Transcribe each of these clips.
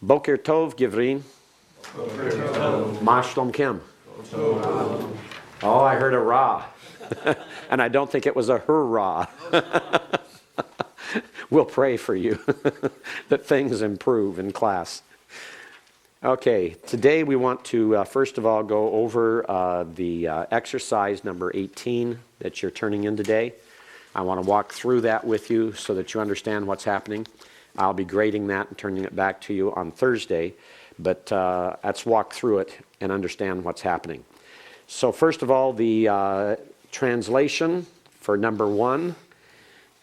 Boker Tov, Givrin. Ma Shlom Kim. Oh, I heard a Ra. And I don't think it was a hurrah. We'll pray for you that things improve in class. Okay, today we want to first of all go over the exercise number 18 that you're turning in today. I want to walk through that with you so that you understand what's happening. I'll be grading that and turning it back to you on Thursday, but let's walk through it and understand what's happening. So first of all, the translation for number 1.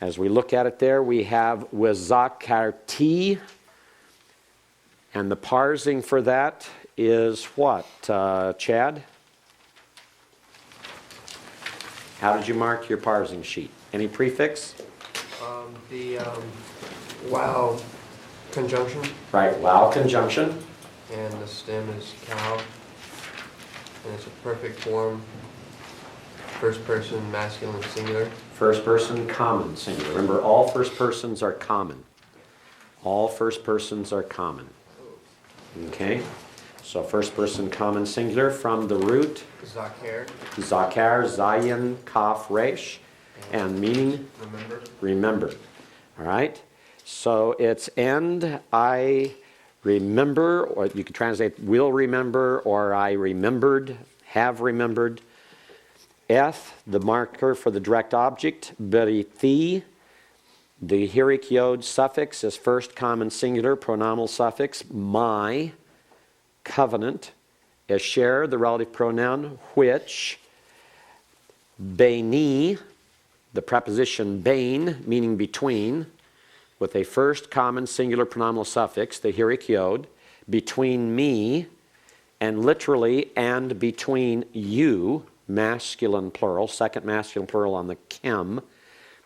As we look at it there, we have Wizakarti, and the parsing for that is what, Chad? How did you mark your parsing sheet? Any prefix? The wow conjunction. Right, wow conjunction. And the stem is cow. And it's a perfect form. First person, masculine, singular. First person, common, singular. Remember, all first persons are common. All first persons are common. Okay? So first person, common, singular from the root. Zakar. Zakar, Zayin, Kaf, Resh. And meaning? Remember. Remember. All right? So it's and I remember, or you could translate will remember, or I remembered, have remembered. Eth, the marker for the direct object. Berithi, the hierik yod suffix is first common singular, pronominal suffix. My, covenant. Esher, the relative pronoun, which. Beini, the preposition bain, meaning between, with a first common singular pronominal suffix, the hierik yod. Between me, and literally, and between you, masculine plural, second masculine plural on the chem.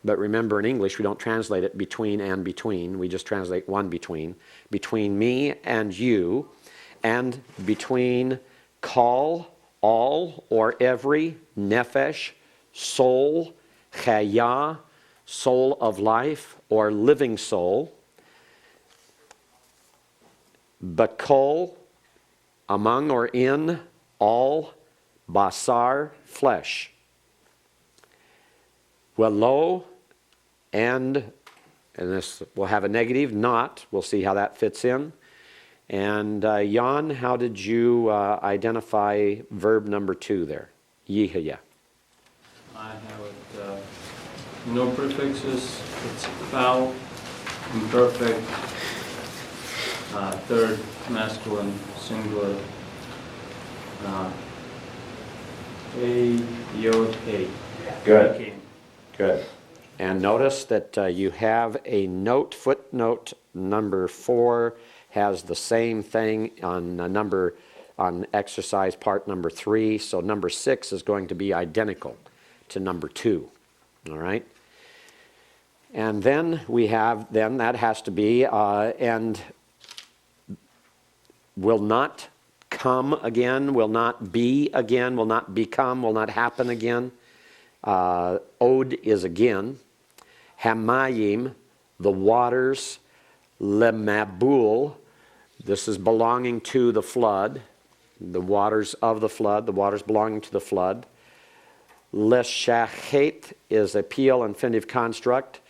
But remember, in English, we don't translate it between and between. We just translate one between. Between me and you, and between kol, all, or every, nefesh, soul, chaya, soul of life, or living soul. Bakol, among or in, all, basar, flesh. Velo, and this will have a negative, not. We'll see how that fits in. And Jan, how did you identify verb number 2 there? Yihya. I have it, no prefixes, it's foul, imperfect, third masculine, singular, a, yod, a. Good. Good. And notice that you have a note, footnote number 4 has the same thing on exercise part number 3. So number 6 is going to be identical to number 2. All right. And then we have, that has to be, and will not come again, will not be again, will not become, will not happen again. Od is again. Hamayim, the waters. Lemabul, this is belonging to the flood. The waters of the flood, the waters belonging to the flood. Leshachet is a PL infinitive construct.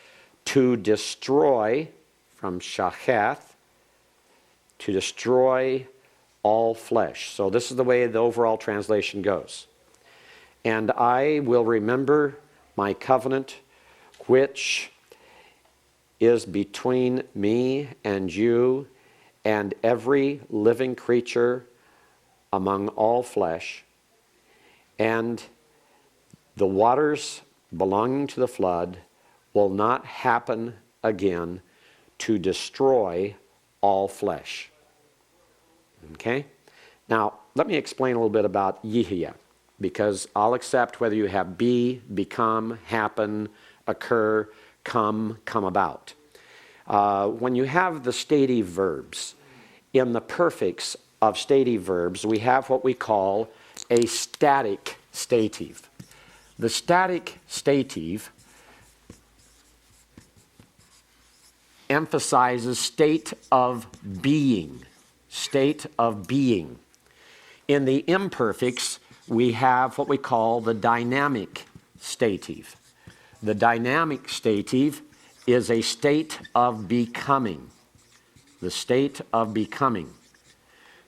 To destroy, from shachath, to destroy all flesh. So this is the way the overall translation goes. And I will remember my covenant, which is between me and you and every living creature among all flesh, and the waters belonging to the flood will not happen again to destroy all flesh. Okay? Now, let me explain a little bit about Yihya, because I'll accept whether you have be, become, happen, occur, come about. When you have the stative verbs, in the perfix of stative verbs, we have what we call a static stative. The static stative emphasizes state of being. state of being. In the imperfects, we have what we call the dynamic stative. The dynamic stative is a state of becoming. The state of becoming.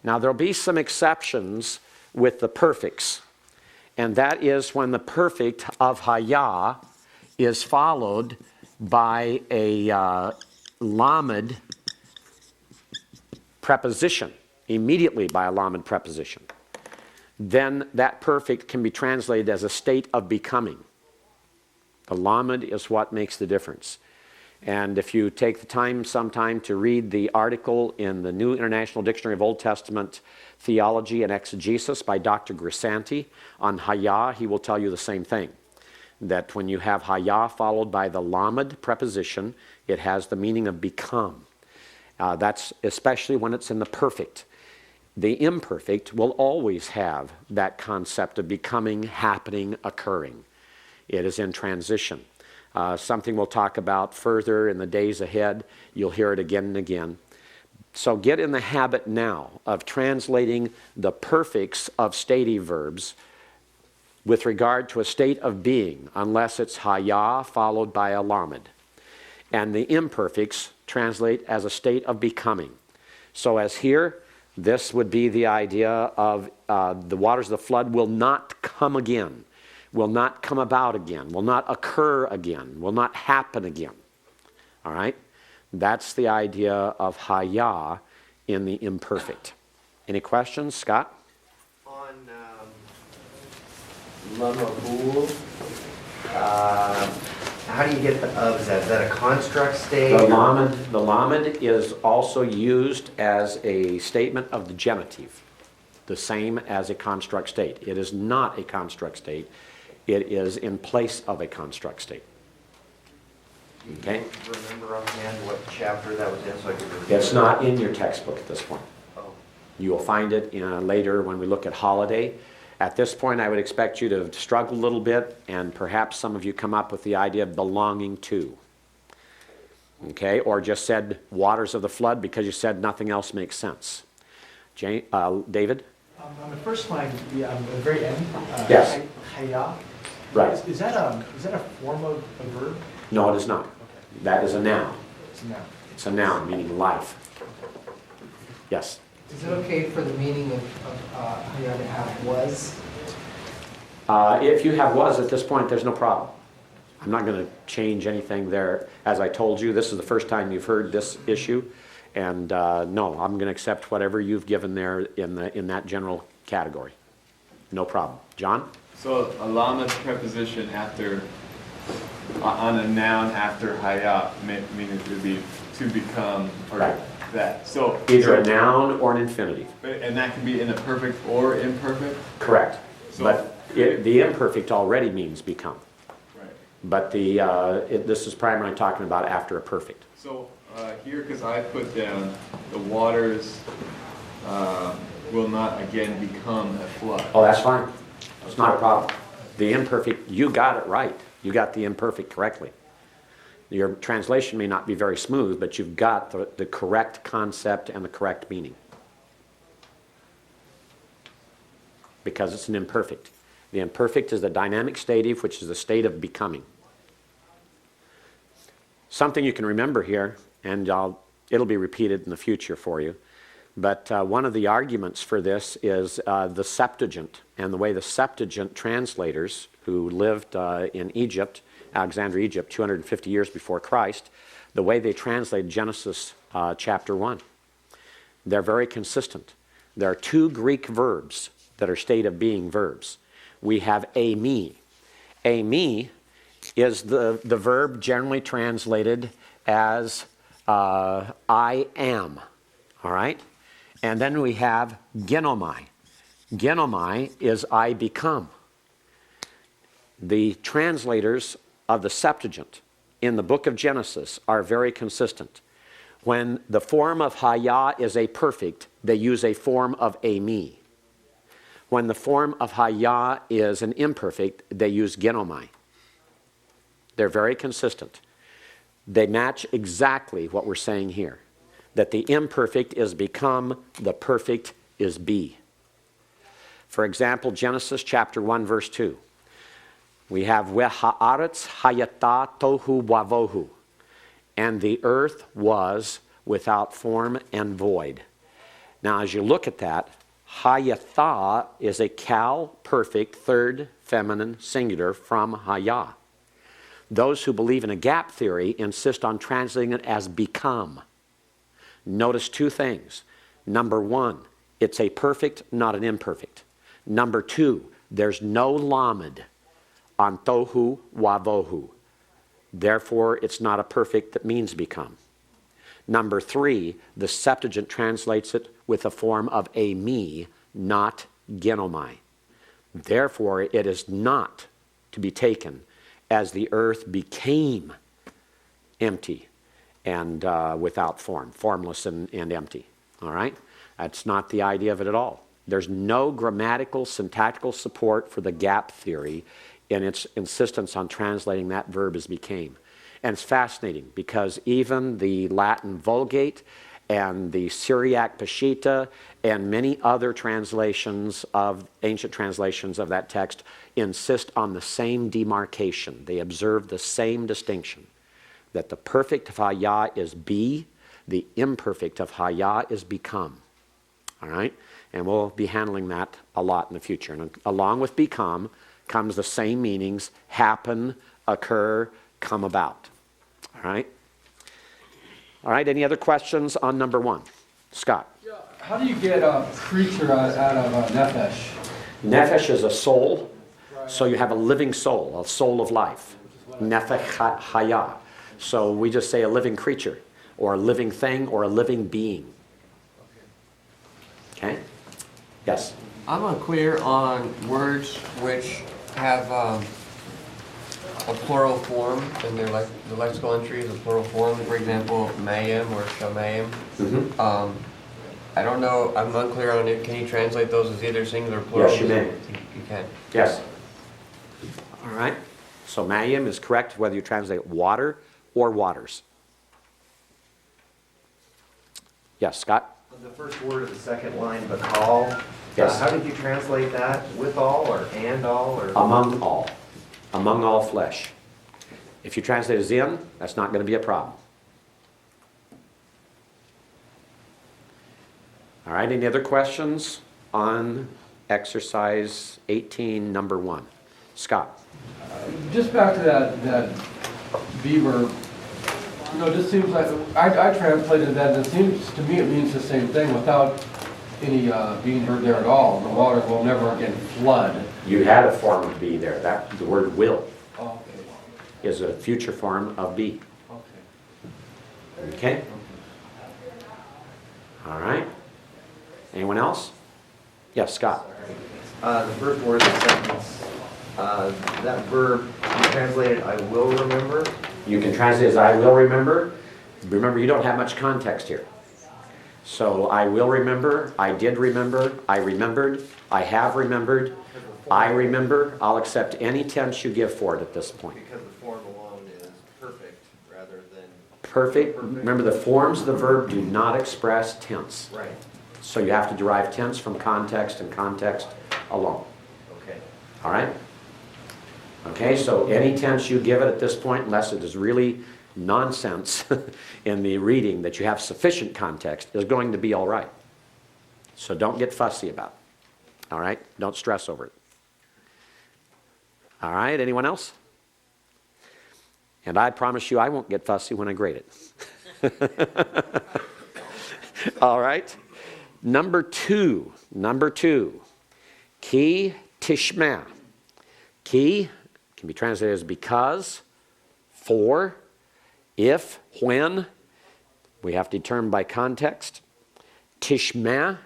Now, there'll be some exceptions with the perfects, and that is when the perfect of haya is followed by a lamed preposition, immediately by a lamed preposition. Then that perfect can be translated as a state of becoming. The lamed is what makes the difference. And if you take the time sometime to read the article in the New International Dictionary of Old Testament Theology and Exegesis by Dr. Grisanti on haya, he will tell you the same thing. That when you have haya followed by the lamed preposition, it has the meaning of become. That's especially when it's in the perfect. The imperfect will always have that concept of becoming, happening, occurring. It is in transition. Something we'll talk about further in the days ahead. You'll hear it again and again. So get in the habit now of translating the perfects of stative verbs with regard to a state of being, unless it's haya followed by a lamed. And the imperfects translate as a state of becoming. So as here, this would be the idea of the waters of the flood will not come again, will not come about again, will not occur again, will not happen again. All right? That's the idea of haya in the imperfect. Any questions, Scott? On lamabul, how do you get the of? Is that a construct state? The lamed is also used as a statement of the genitive, the same as a construct state. It is not a construct state. It is in place of a construct state. Okay? Do you remember offhand what chapter that was in so I could review It's it? not in your textbook at this point. Oh. You will find it later when we look at holiday. At this point, I would expect you to struggle a little bit, and perhaps some of you come up with the idea of belonging to. Okay? Or just said waters of the flood because you said nothing else makes sense. David? On the first line, on the very end, Yes. haya, Right. is that a form of a verb? No, it is not. Okay, That is a noun. it's a noun. It's a noun, meaning life. Yes? Is it okay for the meaning of haya to have was? If you have was at this point, there's no problem. I'm not going to change anything there. As I told you, this is the first time you've heard this issue. And no, I'm going to accept whatever you've given there in that general category. No problem. John? So a lamed preposition after, on a noun after haya, meaning it would be to become, or Right. that. So Either a noun or an infinitive. And that can be in a perfect or imperfect? Correct. So- But the imperfect already means become. Right. But this is primarily talking about after a perfect. So here, because I put down the waters will not again become a flood. Oh, that's fine. It's not a problem. The imperfect, you got it right. You got the imperfect correctly. Your translation may not be very smooth, but you've got the correct concept and the correct meaning. Because it's an imperfect. The imperfect is the dynamic stative, which is the state of becoming. Something you can remember here, and it'll be repeated in the future for you, but one of the arguments for this is the Septuagint, and the way the Septuagint translators who lived in Egypt, Alexandria, Egypt, 250 years before Christ, the way they translated Genesis chapter 1. They're very consistent. There are two Greek verbs that are state of being verbs. We have eimi. Eimi is the verb generally translated as I am, all right? And then we have genomai. Genomai is I become. The translators of the Septuagint in the book of Genesis are very consistent. When the form of haya is a perfect, they use a form of eimi. When the form of haya is an imperfect, they use genomai. They're very consistent. They match exactly what we're saying here. that the imperfect is become, the perfect is be. For example, Genesis chapter 1, verse 2. We have Haaretz hayata tohu wavohu, and the earth was without form and void. Now, as you look at that, hayatha is a cal perfect third feminine singular from haya. Those who believe in a gap theory insist on translating it as become. Notice two things. Number one, it's a perfect, not an imperfect. Number two, there's no lamed on tohu wavohu. Therefore, it's not a perfect that means become. Number three, the Septuagint translates it with a form of a me, not genomai. Therefore, it is not to be taken as the earth became empty and without form, formless and empty. All right? That's not the idea of it at all. There's no grammatical, syntactical support for the gap theory in its insistence on translating that verb as became. And it's fascinating because even the Latin Vulgate and the Syriac Peshitta and many other translations of, ancient translations of that text insist on the same demarcation. They observe the same distinction, that the perfect of haya is be, the imperfect of haya is become. All right? And we'll be handling that a lot in the future. And along with become comes the same meanings: happen, occur, come about. All right? All right, any other questions on number one? Scott. Yeah, how do you get a creature out of nefesh? Nefesh is a soul, so you have a living soul, a soul of life. Nefesh haya. So we just say a living creature, or a living thing, or a living being. Okay? Yes? I'm unclear on words which have a plural form, and they're like the lexical entry is a plural form. For example, mayim or shamayim. Mm-hmm. I don't know. I'm unclear on it. Can you translate those as either singular or plural? Yes, you may. You can. Yes. All right. So mayim is correct whether you translate water or waters. Yes, Scott? The first word of the second line, bakal. Yes. How did you translate that? With all or and all or? Among all. Among all flesh. If you translate as in, that's not going to be a problem. All right, any other questions on exercise 18, number 1? Scott. Just back to that beaver. You know, it just seems like I translated that, and it seems to me it means the same thing without any being heard there at all. The water will never again flood. You had a form of be there. That the word will Oh, is a future form of be. okay. Okay? All right. Anyone else? Yes, Scott. The first word of the sentence, that verb, you translated I will remember. You can translate as I will remember. Remember, you don't have much context here. So I will remember, I did remember, I remembered, I have remembered, I remember. I'll accept any tense you give for it at this point. Because the form alone is perfect rather than. Perfect. Remember, the forms of the verb do not express tense. Right. So you have to derive tense from context and context alone. Okay. All right? Okay, so any tense you give it at this point, unless it is really nonsense in the reading that you have sufficient context, is going to be all right. So don't get fussy about it. All right? Don't stress over it. All right, anyone else? And I promise you I won't get fussy when I grade it. All right? Number two. Ki tishma. Ki can be translated as because, for, if, when. We have to determine by context. Tishma.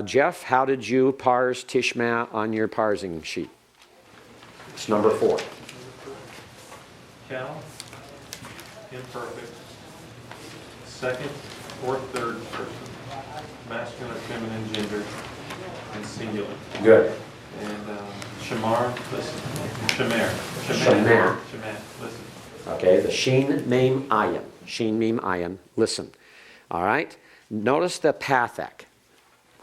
Jeff, how did you parse tishma on your parsing sheet? It's number 4. Cal, imperfect, second or third person, masculine or feminine gender, and singular. Good. And shamar, listen. Shamer. Shamer. Shamer, listen. Okay, the sheen, meme, ayin. Sheen, meme, ayin. Listen. All right? Notice the pathak.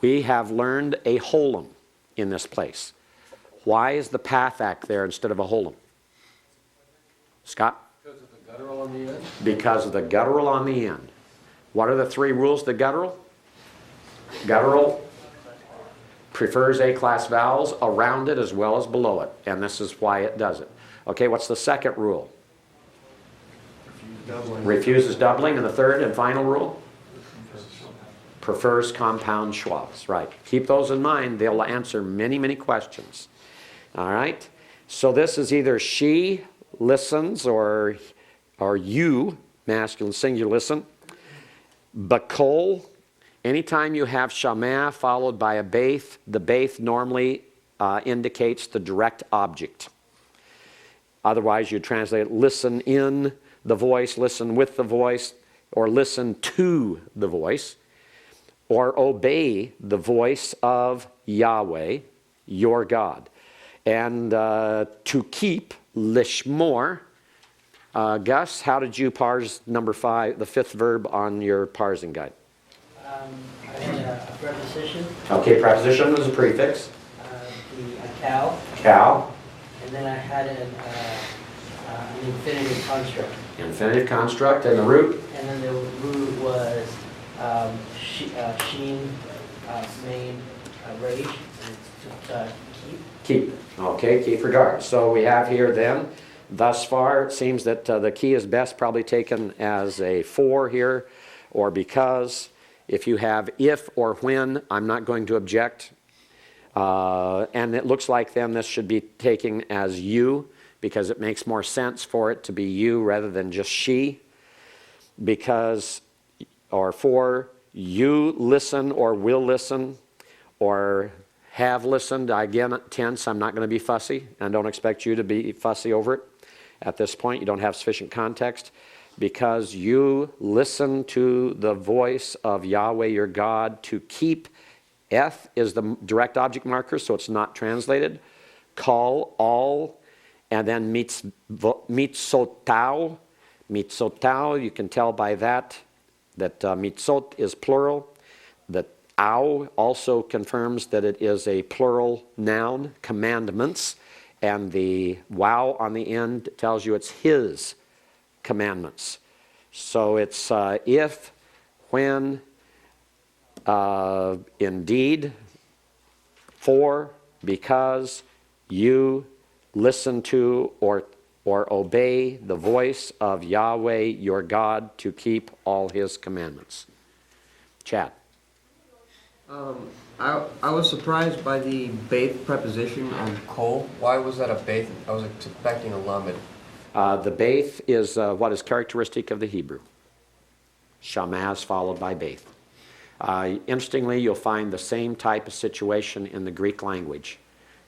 We have learned a holum in this place. Why is the pathak there instead of a holum? Scott? Because of the guttural on the end? Because of the guttural on the end. What are the three rules of the guttural? Guttural prefers A-class vowels around it as well as below it, and this is why it does it. Okay, what's the second rule? Refuses doubling, and the third and final rule? Prefers compound schwas, right. Keep those in mind. They'll answer many, many questions. All right? So this is either she listens or you, masculine singular, listen. Bakol, anytime you have shamah followed by a beith, the beith normally indicates the direct object. Otherwise, you translate listen in the voice, listen with the voice, or listen to the voice, or obey the voice of Yahweh, your God. And to keep, lishmor. Gus, how did you parse number 5, the 5th verb on your parsing guide? I had a preposition, Okay, preposition is a prefix. a cow, Cal, and then I had an infinitive construct. infinitive construct, and the root. And then the root was sheen, main, rage, and it's keep. Keep. Okay, keep regard. So we have here then, thus far, it seems that the key is best probably taken as a for here, or because. If you have if or when, I'm not going to object. And it looks like then this should be taken as you, because it makes more sense for it to be you rather than just she. Because, or for, you listen or will listen, or have listened. Again, tense, I'm not going to be fussy, and don't expect you to be fussy over it. At this point, you don't have sufficient context. Because you listen to the voice of Yahweh your God to keep. Eth is the direct object marker, so it's not translated. Call, all, and then mitzotau. Mitzotau, you can tell by that mitzot is plural. The au also confirms that it is a plural noun, commandments. And the wow on the end tells you it's his commandments. So it's if, when, indeed, for, because, you listen to or obey the voice of Yahweh your God to keep all his commandments. Chad. I was surprised by the beith preposition on kol. Why was that a beith? I was expecting a lamed. The beith is what is characteristic of the Hebrew. Shamaz followed by beith. Interestingly, you'll find the same type of situation in the Greek language,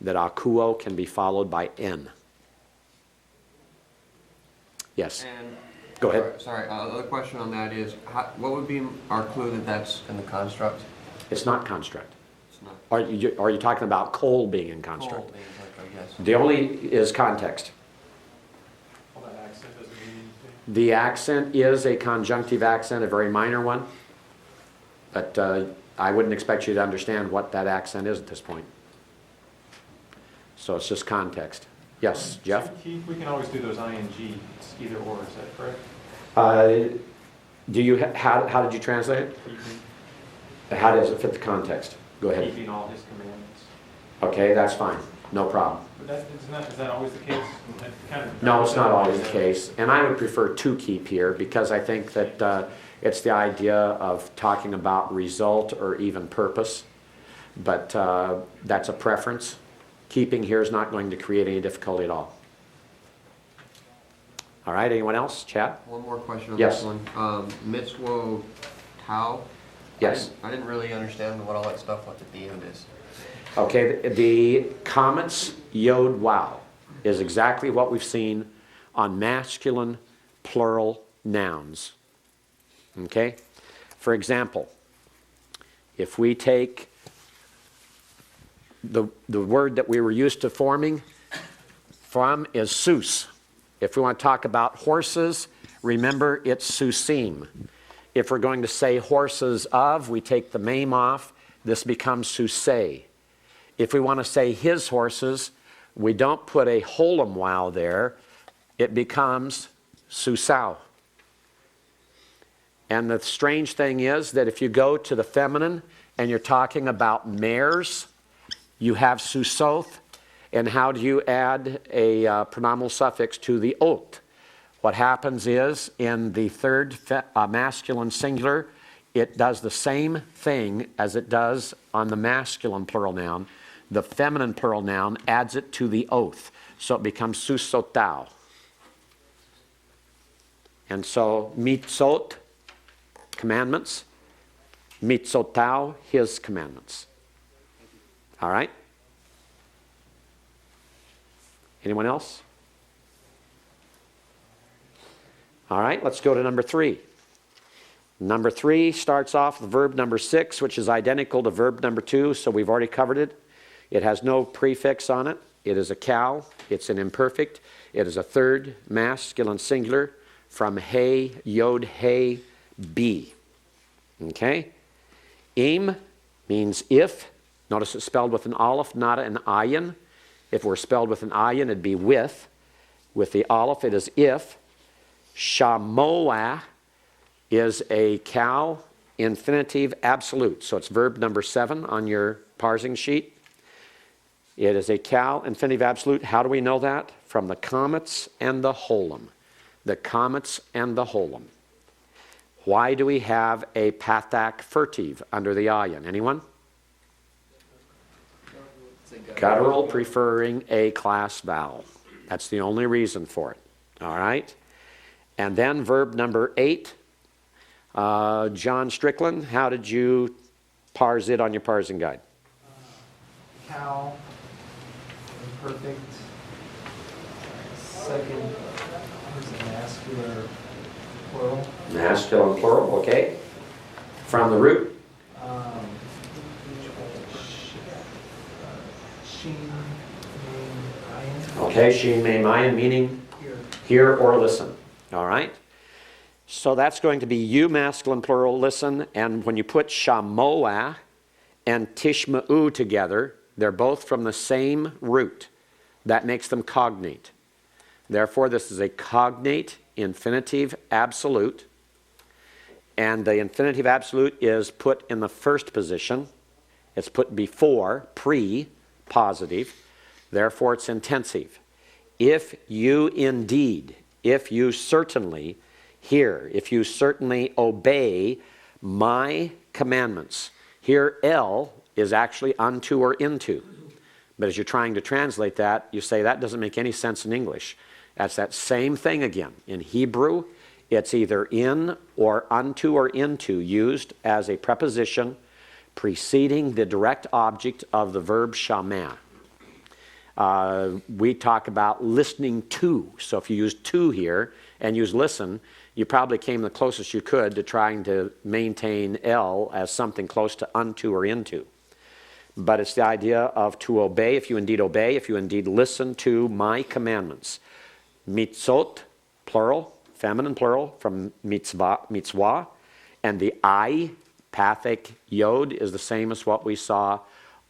that akuo can be followed by n. Yes. And Go ahead. Sorry, another question on that is, what would be our clue that that's in the construct? It's not construct. It's not. Are you talking about coal being in construct? Kol being construct, yes. The only is context. Well, that accent doesn't mean anything. The accent is a conjunctive accent, a very minor one. But I wouldn't expect you to understand what that accent is at this point. So it's just context. Yes, Jeff? We can always do those ing, it's either or, is that correct? How did you translate it? How does it fit the context? Go ahead. Keeping all his commandments. Okay, that's fine. No problem. But is that always the case? No, it's not always the case. And I would prefer to keep here because I think that it's the idea of talking about result or even purpose. But that's a preference. Keeping here is not going to create any difficulty at all. All right, anyone else? Chad? One more question on Yes. this one. Mitzwo tau. Yes. I didn't really understand what all that stuff at the end is. Okay, the comments yod wow is exactly what we've seen on masculine plural nouns. Okay? For example, if we take the word that we were used to forming from is sus. If we want to talk about horses, remember it's susim. If we're going to say horses of, we take the meme off. This becomes susei. If we want to say his horses, we don't put a holum wow there. It becomes susau. And the strange thing is that if you go to the feminine and you're talking about mares, you have susoth. And how do you add a pronominal suffix to the ot? What happens is in the third masculine singular, it does the same thing as it does on the masculine plural noun. The feminine plural noun adds it to the oath. So it becomes susotao. And so mitzot, commandments. Mitzotao, his commandments. All right? Anyone else? All right, let's go to number 3. Number 3 starts off with verb number 6, which is identical to verb number 2, so we've already covered it. It has no prefix on it. It is a cow. It's an imperfect. It is a third masculine singular from hey, yod, hey, be. Okay? Im means if. Notice it's spelled with an aleph, not an ayin. If it were spelled with an ayin, it'd be with. With the aleph, it is if. Shamoah is a cow, infinitive absolute. So it's verb number 7 on your parsing sheet. It is a cow, infinitive absolute. How do we know that? From the comets and the holum. The comets and the holum. Why do we have a pathak furtive under the ayin? Anyone? Guttural preferring a class vowel. That's the only reason for it. All right? And then verb number 8. John Strickland, how did you parse it on your parsing guide? Cow, imperfect. Second is a masculine plural. Masculine plural, okay. From the root? Sheen, name, ayin. Okay, sheen, mei, mayan, meaning Here. hear or listen. All right? So that's going to be you, masculine plural, listen. And when you put shamoah and tishma'u together, they're both from the same root. That makes them cognate. Therefore, this is a cognate infinitive absolute. And the infinitive absolute is put in the first position. It's put before, pre-positive. Therefore, it's intensive. If you indeed, if you certainly hear, if you certainly obey my commandments. Here, el is actually unto or into. But as you're trying to translate that, you say that doesn't make any sense in English. That's that same thing again. In Hebrew, it's either in or unto or into, used as a preposition preceding the direct object of the verb shamah. We talk about listening to. So if you use to here and use listen, you probably came the closest you could to trying to maintain el as something close to unto or into. But it's the idea of to obey, if you indeed listen to my commandments. Mitzot, plural, feminine plural, from mitzvah. And the I, pathic yod, is the same as what we saw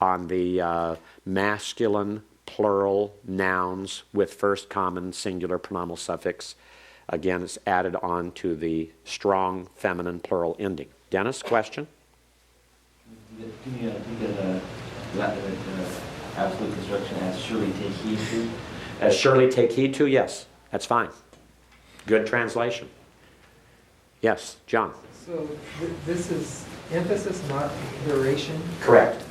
on the masculine plural nouns with first common singular pronominal suffix. Again, it's added on to the strong feminine plural ending. Dennis, question? Do you get absolute construction as surely take heed to? As surely take heed to, yes. That's fine. Good translation. Yes, John. So this is emphasis, not duration. Correct.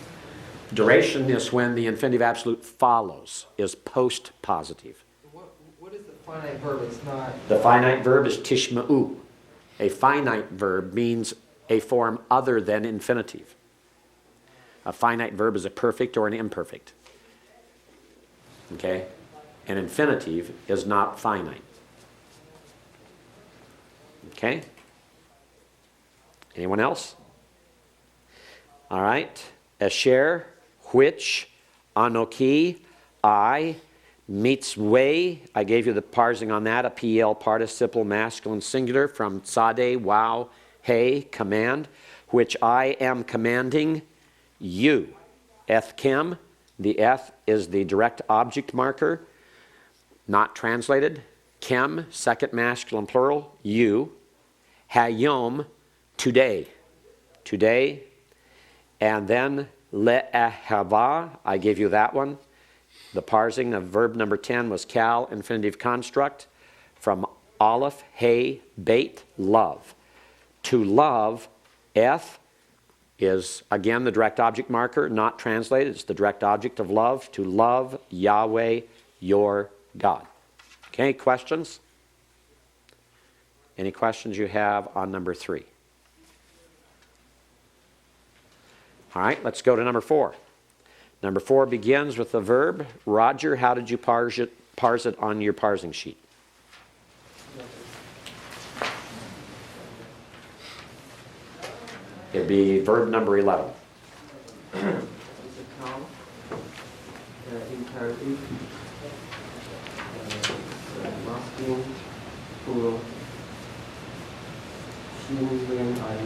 Duration is when the infinitive absolute follows, is post-positive. What is the finite verb? It's not. The finite verb is tishma'u. A finite verb means a form other than infinitive. A finite verb is a perfect or an imperfect. Okay? An infinitive is not finite. Okay? Anyone else? All right. Asher, which, anoki, I, mitzvah. I ggave you the parsing on that, a PL participle masculine singular from tzadeh, wow, hey, command, which I am commanding you. Eth chem, the eth is the direct object marker, not translated. Chem, second masculine plural, you. Hayom, today. Today. And then le'ehava, I gave you that one. The parsing of verb number 10 was cal, infinitive construct, from aleph, hey, bait, love. To love, eth, is again the direct object marker, not translated. It's the direct object of love. To love Yahweh, your God. Okay, questions? Any questions you have on number 3? All right, let's go to number 4. Number 4 begins with the verb. Roger, how did you parse it on your parsing sheet? It'd be verb number 11. It's a cow, imperative, masculine, plural, human, I.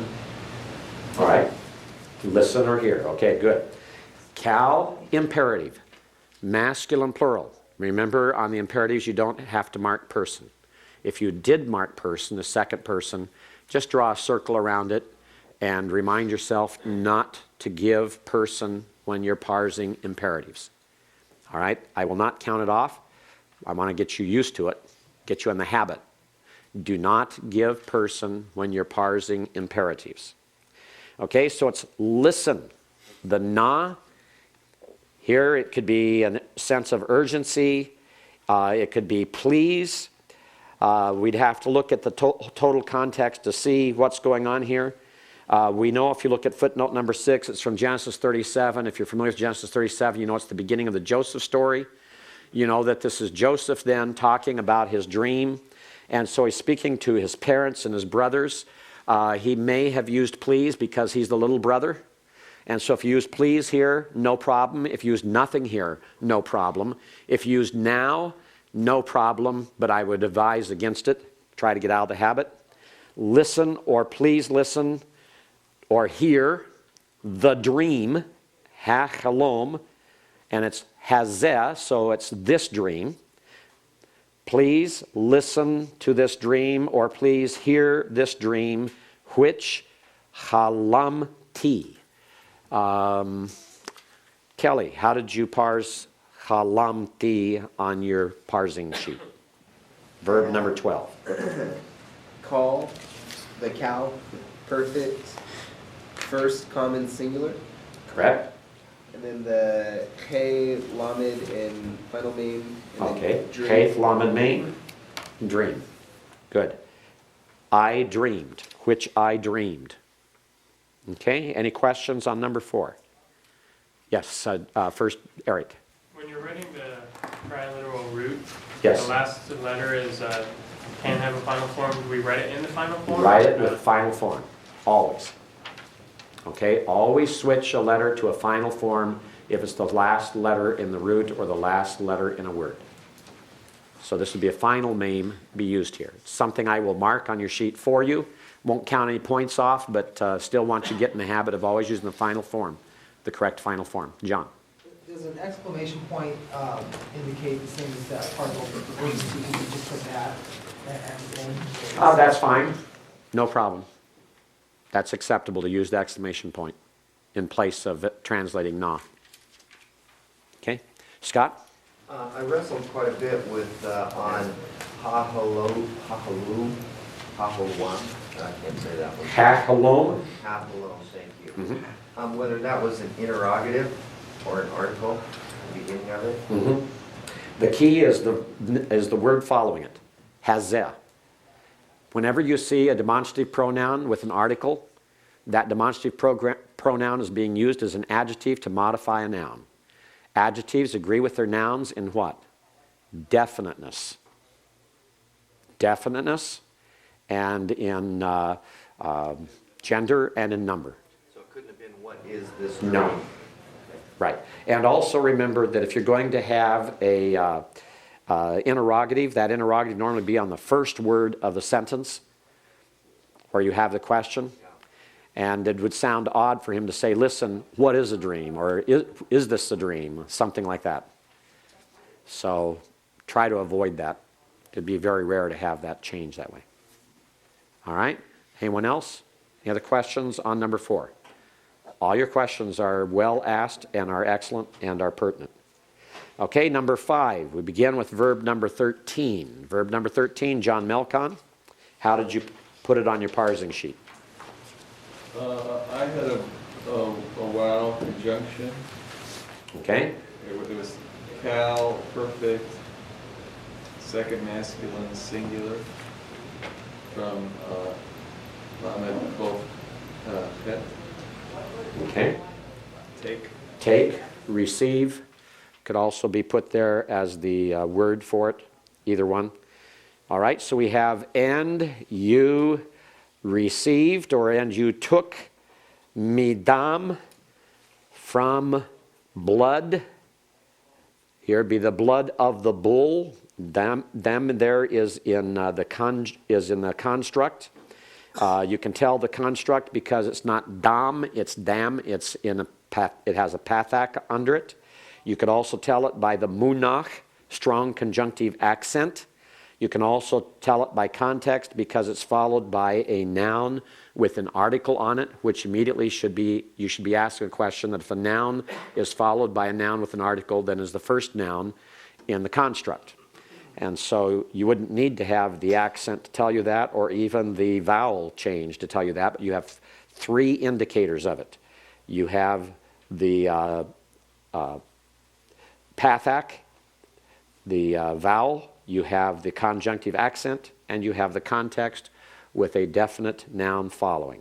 All right. Listen or hear. Okay, good. Cal, imperative. Masculine, plural. Remember, on the imperatives, you don't have to mark person. If you did mark person, the second person, just draw a circle around it and remind yourself not to give person when you're parsing imperatives. All right? I will not count it off. I want to get you used to it, get you in the habit. Do not give person when you're parsing imperatives. Okay, so it's listen. The na, here it could be a sense of urgency. It could be please. We'd have to look at the total context to see what's going on here. We know if you look at footnote number 6, it's from Genesis 37. If you're familiar with Genesis 37, you know it's the beginning of the Joseph story. You know that this is Joseph then talking about his dream. And so he's speaking to his parents and his brothers. He may have used please because he's the little brother. And so if you use please here, no problem. If you use nothing here, no problem. If you use now, no problem, but I would advise against it. Try to get out of the habit. Listen or please listen or hear the dream, ha-chalom, and it's hazeh, so it's this dream. Please listen to this dream or please hear this dream, which halamti. Kelly, how did you parse halamti on your parsing sheet? Verb number 12. Call, the cow, perfect, first common singular, Correct? and then the hey, lamed, and final name. And Okay. then dream. Hey, lamed main. Dream. Good. I dreamed, which I dreamed. Okay, any questions on number 4? Yes, first, Eric. When you're writing the triliteral root, Yes. the last letter is can have a final form. Do we write it in the final form? Write it with final form, always. Okay, always switch a letter to a final form if it's the last letter in the root or the last letter in a word. So this would be a final name be used here. It's something I will mark on your sheet for you. Won't count any points off, but still want you to get in the habit of always using the final form, the correct final form. John. Does an exclamation point indicate the same as that particle? Or you just put that and That's fine. No problem. That's acceptable to use the exclamation point in place of it translating na. Okay? Scott? I wrestled quite a bit with on hahalom, I can't say that one. Hachalom. Hahalom, thank you. Mhm. Whether that was an interrogative or an article at the beginning of it. Mm-hmm. The key is the word following it, hazeh. Whenever you see a demonstrative pronoun with an article, that demonstrative pronoun is being used as an adjective to modify a noun. Adjectives agree with their nouns in what? Definiteness. Definiteness, and in gender and in number. So it couldn't have been what is this No. dream? Right. And also remember that if you're going to have a interrogative, that interrogative normally be on the first word of the sentence. where you have the question. And it would sound odd for him to say, listen, what is a dream? Or is this a dream? Something like that. So try to avoid that. It'd be very rare to have that change that way. All right? Anyone else? Any other questions on number 4? All your questions are well asked and are excellent and are pertinent. Okay, number 5. We begin with verb number 13. Verb number 13, John Melcon. How did you put it on your parsing sheet? I had a wow conjunction. Okay. It was cal, perfect, second masculine, singular, from Lamed both pet. Okay. Take. Receive. Could also be put there as the word for it, either one. All right, so we have and you received, or and you took midam from blood. Here be the blood of the bull. Them there is in the construct. You can tell the construct because it's not dam, it's dam. It's in it has a pathak under it. You could also tell it by the munach, strong conjunctive accent. You can also tell it by context because it's followed by a noun with an article on it, which immediately you should be asking a question that if a noun is followed by a noun with an article, then is the first noun in the construct. And so you wouldn't need to have the accent to tell you that, or even the vowel change to tell you that, but you have 3 indicators of it. You have the pathak, the vowel, you have the conjunctive accent, and you have the context with a definite noun following.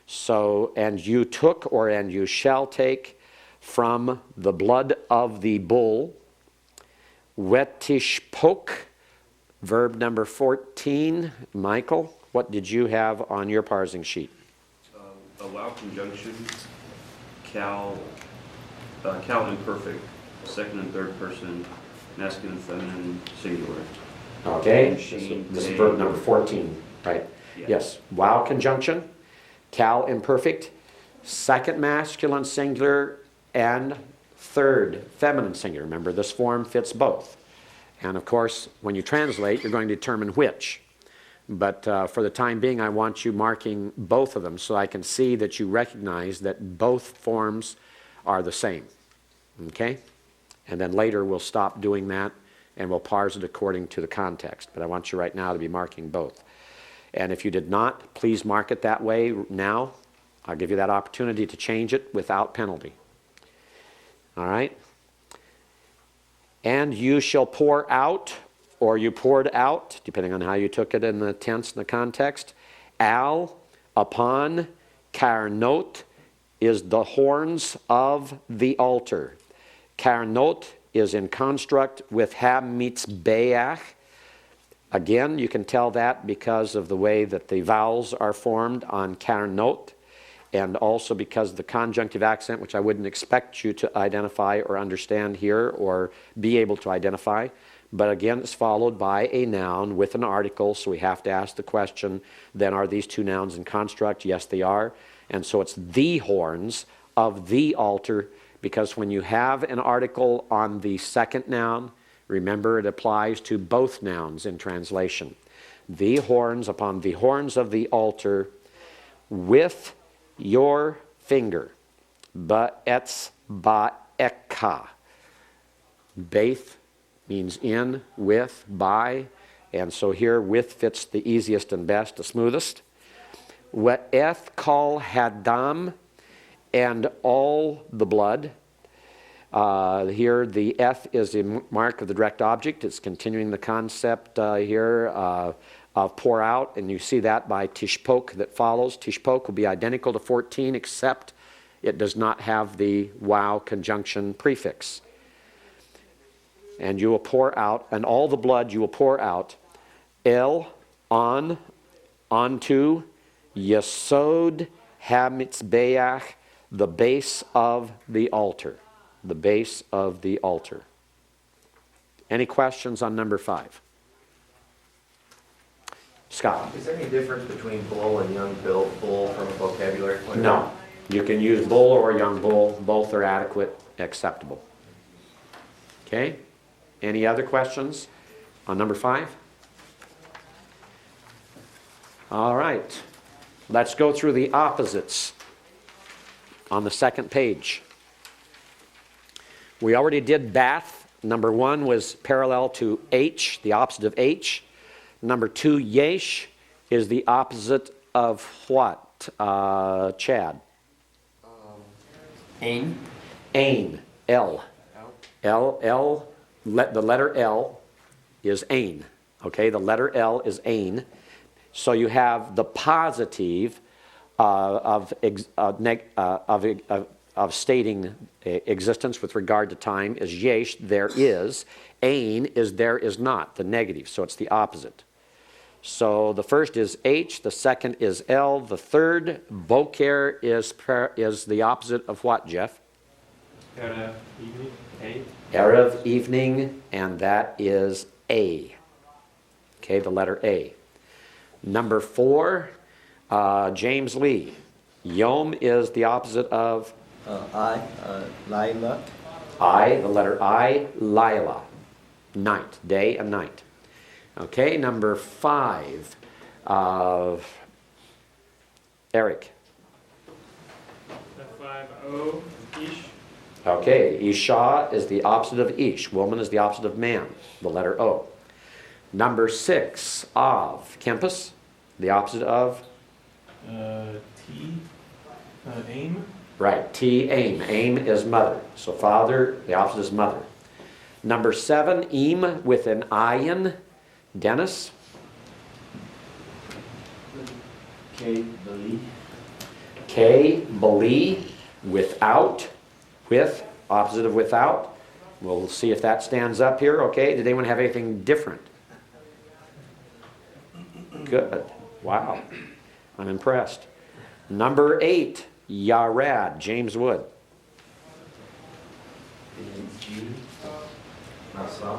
So, and you took, or and you shall take, from the blood of the bull. Wetishpok, verb number 14. Michael, what did you have on your parsing sheet? A wow conjunction, cal imperfect, second and third person, masculine, feminine, singular. Okay, this is verb number 14, right? Yeah. Yes, wow conjunction, cal imperfect, second masculine singular, and third feminine singular. Remember, this form fits both. And of course, when you translate, you're going to determine which. But for the time being, I want you marking both of them so I can see that you recognize that both forms are the same. Okay? And then later we'll stop doing that and we'll parse it according to the context. But I want you right now to be marking both. And if you did not, please mark it that way now. I'll give you that opportunity to change it without penalty. All right? And you shall pour out, or you poured out, depending on how you took it in the tense and the context. Al, upon, karnot is the horns of the altar. Karnot is in construct with ha-mitz-beach. Again, you can tell that because of the way that the vowels are formed on karnot, and also because the conjunctive accent, which I wouldn't expect you to identify or understand here or be able to identify. But again, it's followed by a noun with an article, so we have to ask the question, then are these 2 nouns in construct? Yes, they are. And so it's the horns of the altar, because when you have an article on the second noun, remember it applies to both nouns in translation. The horns, upon the horns of the altar, with your finger. Ba'etz ba'ekha. Baith means in, with, by, and so here with fits the easiest and best, the smoothest. Wa'eth kol hadam, and all the blood. Here the eth is the mark of the direct object. It's continuing the concept here of pour out, and you see that by tishpok that follows. Tishpok will be identical to 14, except it does not have the wow conjunction prefix. And you will pour out, and all the blood you will pour out, el, on, onto, yesod ha-mitzbeach, the base of the altar. The base of the altar. Any questions on number 5? Scott? Is there any difference between bull and young bull from a vocabulary point of view? No. You can use bull or young bull. Both are adequate, acceptable. Okay? Any other questions on number 5? All right. Let's go through the opposites on the second page. We already did bath. Number 1 was parallel to H, the opposite of H. Number 2, yesh, is the opposite of what, Chad? Ain. Ain, L. The letter L is ain. Okay, the letter L is ain. So you have the positive of stating existence with regard to time is yesh, there is. Ain is there is not, the negative, so it's the opposite. So the first is H, the second is L, the third, boker, is the opposite of what, Jeff? Erev, evening, A. Erev, evening, and that is A. Okay, the letter A. Number 4, James Lee. Yom is the opposite of? Laila. I, the letter I, Lila. Night, day and night. Okay, number 5, Eric. F5O, ish. Okay, Isha is the opposite of Ish. Woman is the opposite of man, the letter O. Number 6, Av. Kempis, the opposite of? T, aim. Right, T, aim. Aim is mother. So father, the opposite is mother. Number 7, Im with an ayin. Dennis? K, believe. K, beli, without, with, opposite of without. We'll see if that stands up here, okay? Did anyone have anything different? Good. Wow. I'm impressed. Number 8, Yarad, James Wood. G. Nasa.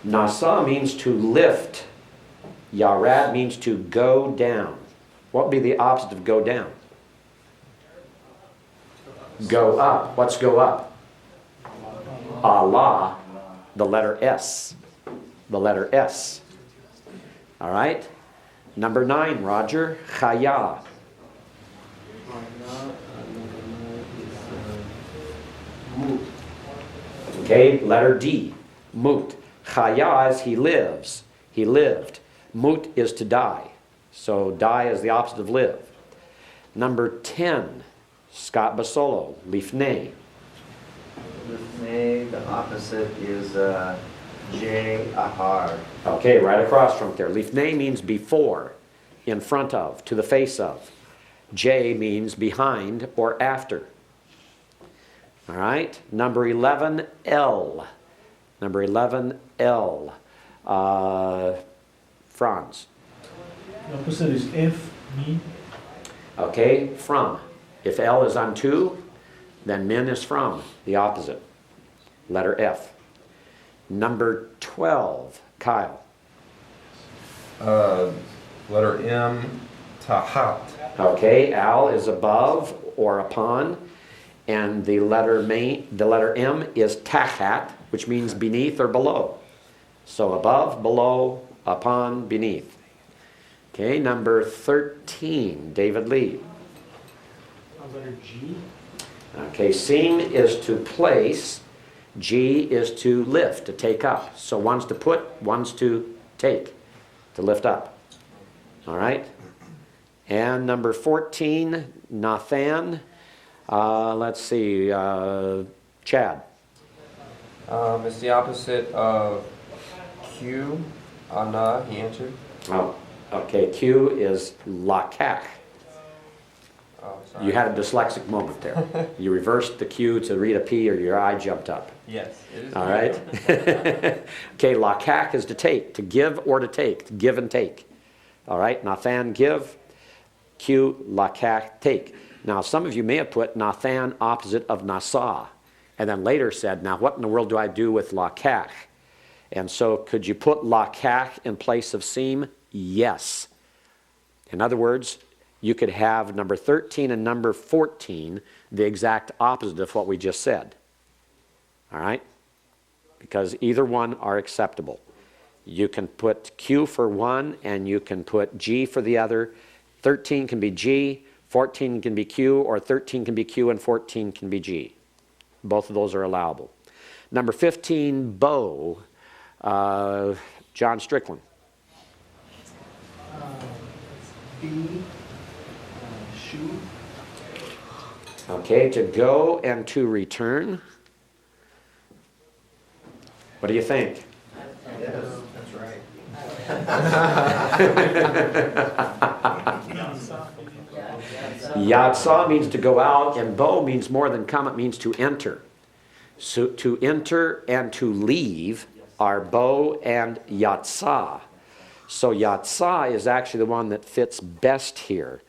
Nasa means to lift. Yarad means to go down. What would be the opposite of go down? Go up. What's go up? Allah, the letter S. The letter S. All right? Number 9, Roger, Chaya. Okay, letter D, Mut. Chaya is he lives. He lived. Mut is to die. So die is the opposite of live. Number 10, Scott Basolo, Lifnei. Lifnei, the opposite is J, ahar. Okay, right across from there. Lifnei means before, in front of, to the face of. J means behind or after. All right, number 11, L. Number 11, L. Franz. The opposite is F, me. Okay, from. If L is unto, then min is from, the opposite. Letter F. Number 12, Kyle. Letter M, tahat. Okay, al is above or upon, and the letter M is tachat, which means beneath or below. So above, below, upon, beneath. Okay, number 13, David Lee. Letter G. Okay, sim is to place, G is to lift, to take up. So one's to put, one's to take, to lift up. All right? And number 14, Nathan. Let's see, Chad. It's the opposite of Q, Ana, he answered. Oh, okay, Q is lakach. Oh, sorry. You had a dyslexic moment there. You reversed the Q to read a P or your eye jumped up. Yes, it is. All right? Okay, lakach is to take, to give or to take, to give and take. All right, Nathan, give. Q, lakach, take. Now, some of you may have put Nathan opposite of Nasa, and then later said, now what in the world do I do with lakach? And so could you put lakach in place of sim? yes. In other words, you could have number 13 and number 14 the exact opposite of what we just said. All right? Because either one are acceptable. You can put Q for one and you can put G for the other. 13 can be G, 14 can be Q, or 13 can be Q and 14 can be G. Both of those are allowable. Number 15, bow. John Strickland. B, shoe. Okay, to go and to return. What do you think? Yes, that's right. Yatsa means to go out, and bo means more than come, it means to enter. So to enter and to leave are bo and yatsa. So yatsa is actually the one that fits best here,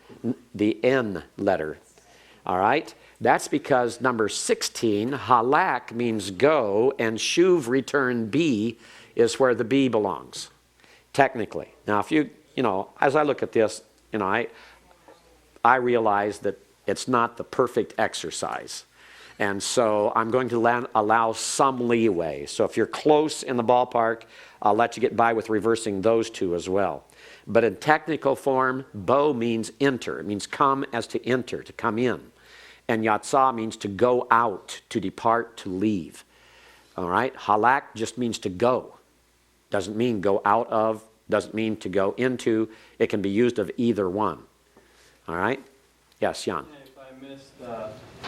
the N letter. All right? That's because number 16, halak, means go, and shuv, return, B, is where the B belongs, technically. Now, if you know, as I look at this, I realize that it's not the perfect exercise. And so I'm going to allow some leeway. So if you're close in the ballpark, I'll let you get by with reversing those two as well. But in technical form, bo means enter. It means come as to enter, to come in. And yatsa means to go out, to depart, to leave. All right? Halak just means to go. Doesn't mean go out of, doesn't mean to go into. It can be used of either one. All right? Yes, Jan. If I missed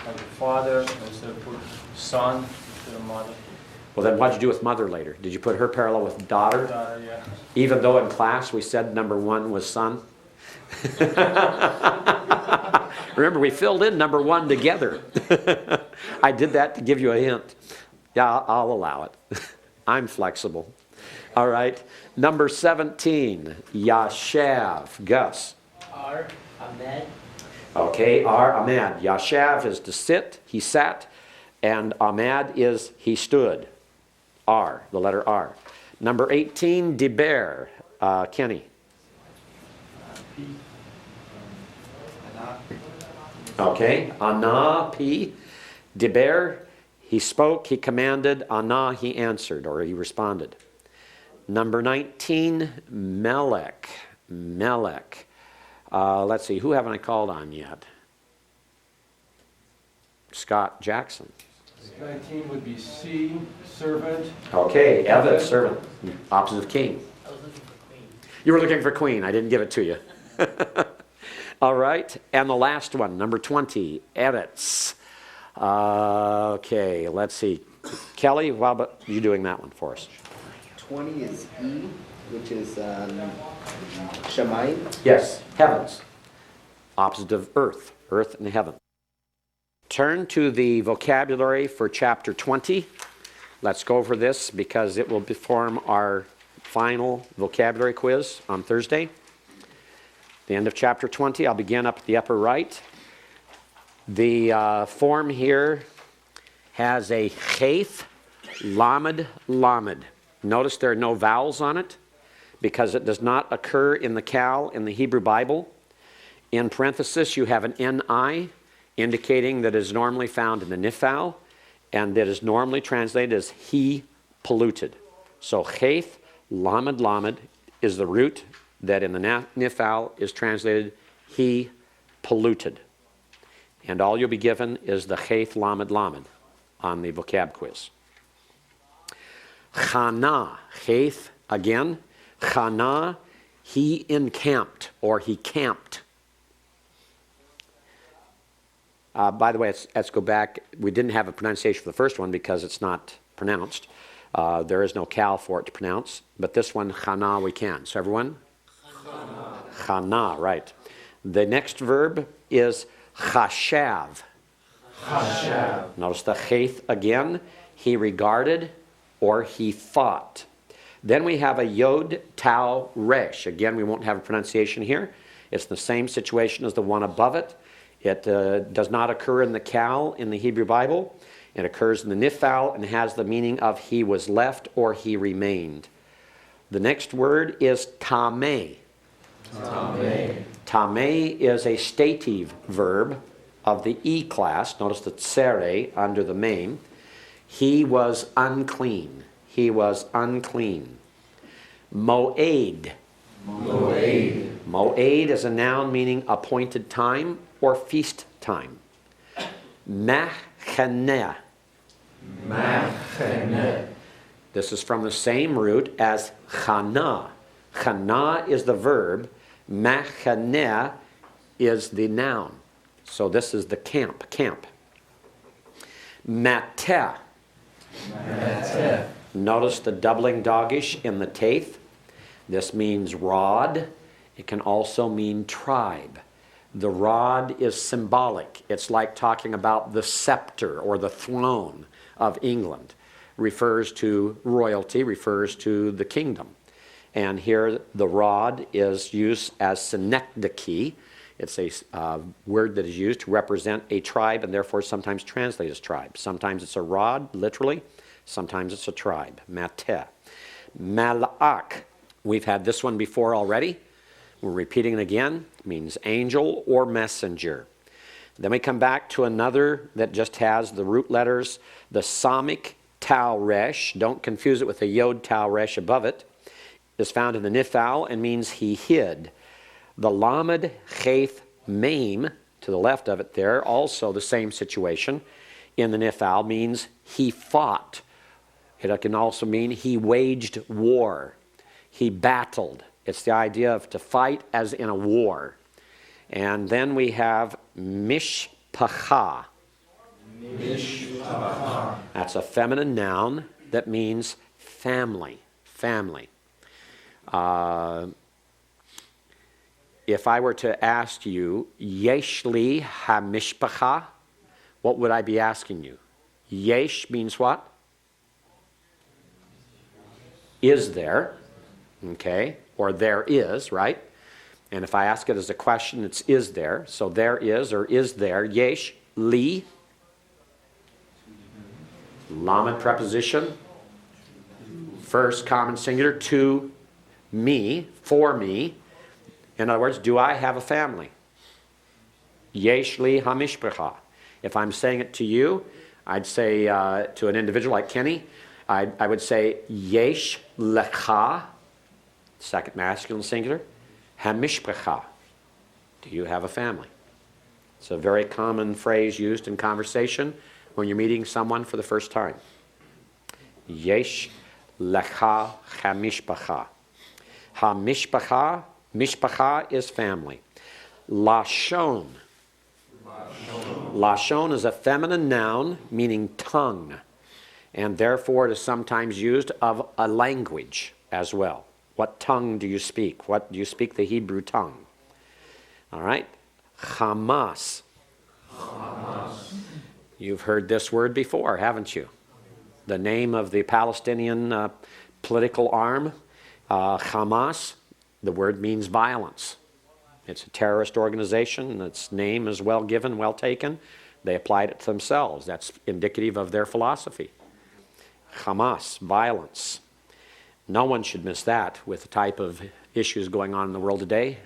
like father, instead of put son instead of mother. Well, then what'd you do with mother later? Did you put her parallel with daughter? Daughter, yeah. Even though in class we said number 1 was son? Remember, we filled in number 1 together. I did that to give you a hint. Yeah, I'll allow it. I'm flexible. All right. Number 17, Yashav. Gus. R, Ahmed. Okay, Ahmad. Yashav is to sit, he sat, and Ahmad is he stood. R, the letter R. Number 18, Diber. Kenny. P. Okay, Ana, P. Diber, he spoke, he commanded. Ana, he answered, or he responded. Number 19, Melech. Melech. Let's see, who haven't I called on yet? Scott Jackson. 19 would be C, servant. Okay, Evet, servant. Opposite of king. I was looking for queen. You were looking for queen. I didn't give it to you. All right, and the last one, number 20, Eretz. Okay, let's see. Kelly, how about you doing that one for us? 20 is E, which is Shamayim. Yes, heavens. Opposite of earth, earth and heaven. Turn to the vocabulary for chapter 20. Let's go over this because it will form our final vocabulary quiz on Thursday. The end of chapter 20, I'll begin up at the upper right. The form here has a chayth, lamed, lamed. Notice there are no vowels on it because it does not occur in the cal in the Hebrew Bible. In parenthesis, you have an ni, indicating that it is normally found in the nifal, and that is normally translated as he polluted. So chayth, lamed, lamed is the root that in the nifal is translated he polluted. And all you'll be given is the chayth, lamed, lamed on the vocab quiz. Chana, chayth, again. Chana, he encamped or he camped. By the way, let's go back. We didn't have a pronunciation for the first one because it's not pronounced. There is no cal for it to pronounce. But this one, chana, we can. So everyone? Chana, right. The next verb is chashav. Chashav. Notice the chayth again. He regarded or he thought. Then we have a yod, tau, resh. Again, we won't have a pronunciation here. It's the same situation as the one above it. It does not occur in the cal in the Hebrew Bible. It occurs in the nifal and has the meaning of he was left or he remained. The next word is tameh. Tame is a stative verb of the E class. Notice the tsere under the main. He was unclean. He was unclean. Moed. Moed is a noun meaning appointed time or feast time. Machane. This is from the same root as chana. Chana is the verb. Machane is the noun. So this is the camp. Mateh. Notice the doubling dogish in the teth. This means rod. It can also mean tribe. The rod is symbolic. It's like talking about the scepter or the throne of England. Refers to royalty, refers to the kingdom. And here the rod is used as synecdoche. It's a word that is used to represent a tribe and therefore sometimes translated as tribe. Sometimes it's a rod, literally. Sometimes it's a tribe. Mateh. Malak. We've had this one before already. We're repeating it again. It means angel or messenger. Then we come back to another that just has the root letters, the Samic Tau Resh. Don't confuse it with the Yod Tau Resh above it. Is found in the Nifal and means he hid. The Lamed Cheth Mem, to the left of it there, also the same situation in the Nifal, means he fought. It can also mean he waged war. He battled. It's the idea of to fight as in a war. And then we have Mishpacha. That's a feminine noun that means family. Family. If I were to ask you, Yeshli ha-mishpacha, what would I be asking you? Yesh means what? Is there, okay? Or there is, right? And if I ask it as a question, it's is there. So there is or is there. Yesh, li, lamed preposition. First common singular, to me, for me. In other words, do I have a family? Yesh li hamishpacha. If I'm saying it to you, I'd say to an individual like Kenny, I would say yesh lecha, second masculine singular, hamishpacha. Do you have a family? It's a very common phrase used in conversation when you're meeting someone for the first time. Yesh lecha hamishpacha. Hamishpacha, mishpacha is family. Lashon. Lashon is a feminine noun meaning tongue, and therefore it is sometimes used of a language as well. What tongue do you speak? What do you speak? The Hebrew tongue. All right. Hamas. You've heard this word before, haven't you? The name of the Palestinian political arm, Hamas. The word means violence. It's a terrorist organization, and its name is well given, well taken. They applied it to themselves. That's indicative of their philosophy. Hamas, violence. No one should miss that with the type of issues going on in the world today,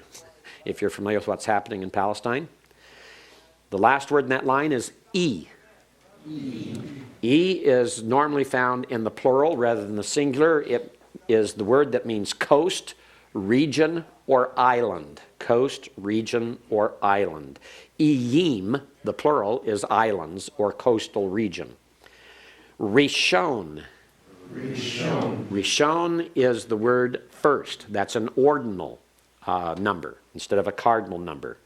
if you're familiar with what's happening in Palestine. The last word in that line is E. E is normally found in the plural rather than the singular. It is the word that means coast, region, or island. Coast, region, or island. Iyim, the plural, is islands or coastal region. Rishon. Rishon is the word first. That's an ordinal number instead of a cardinal number.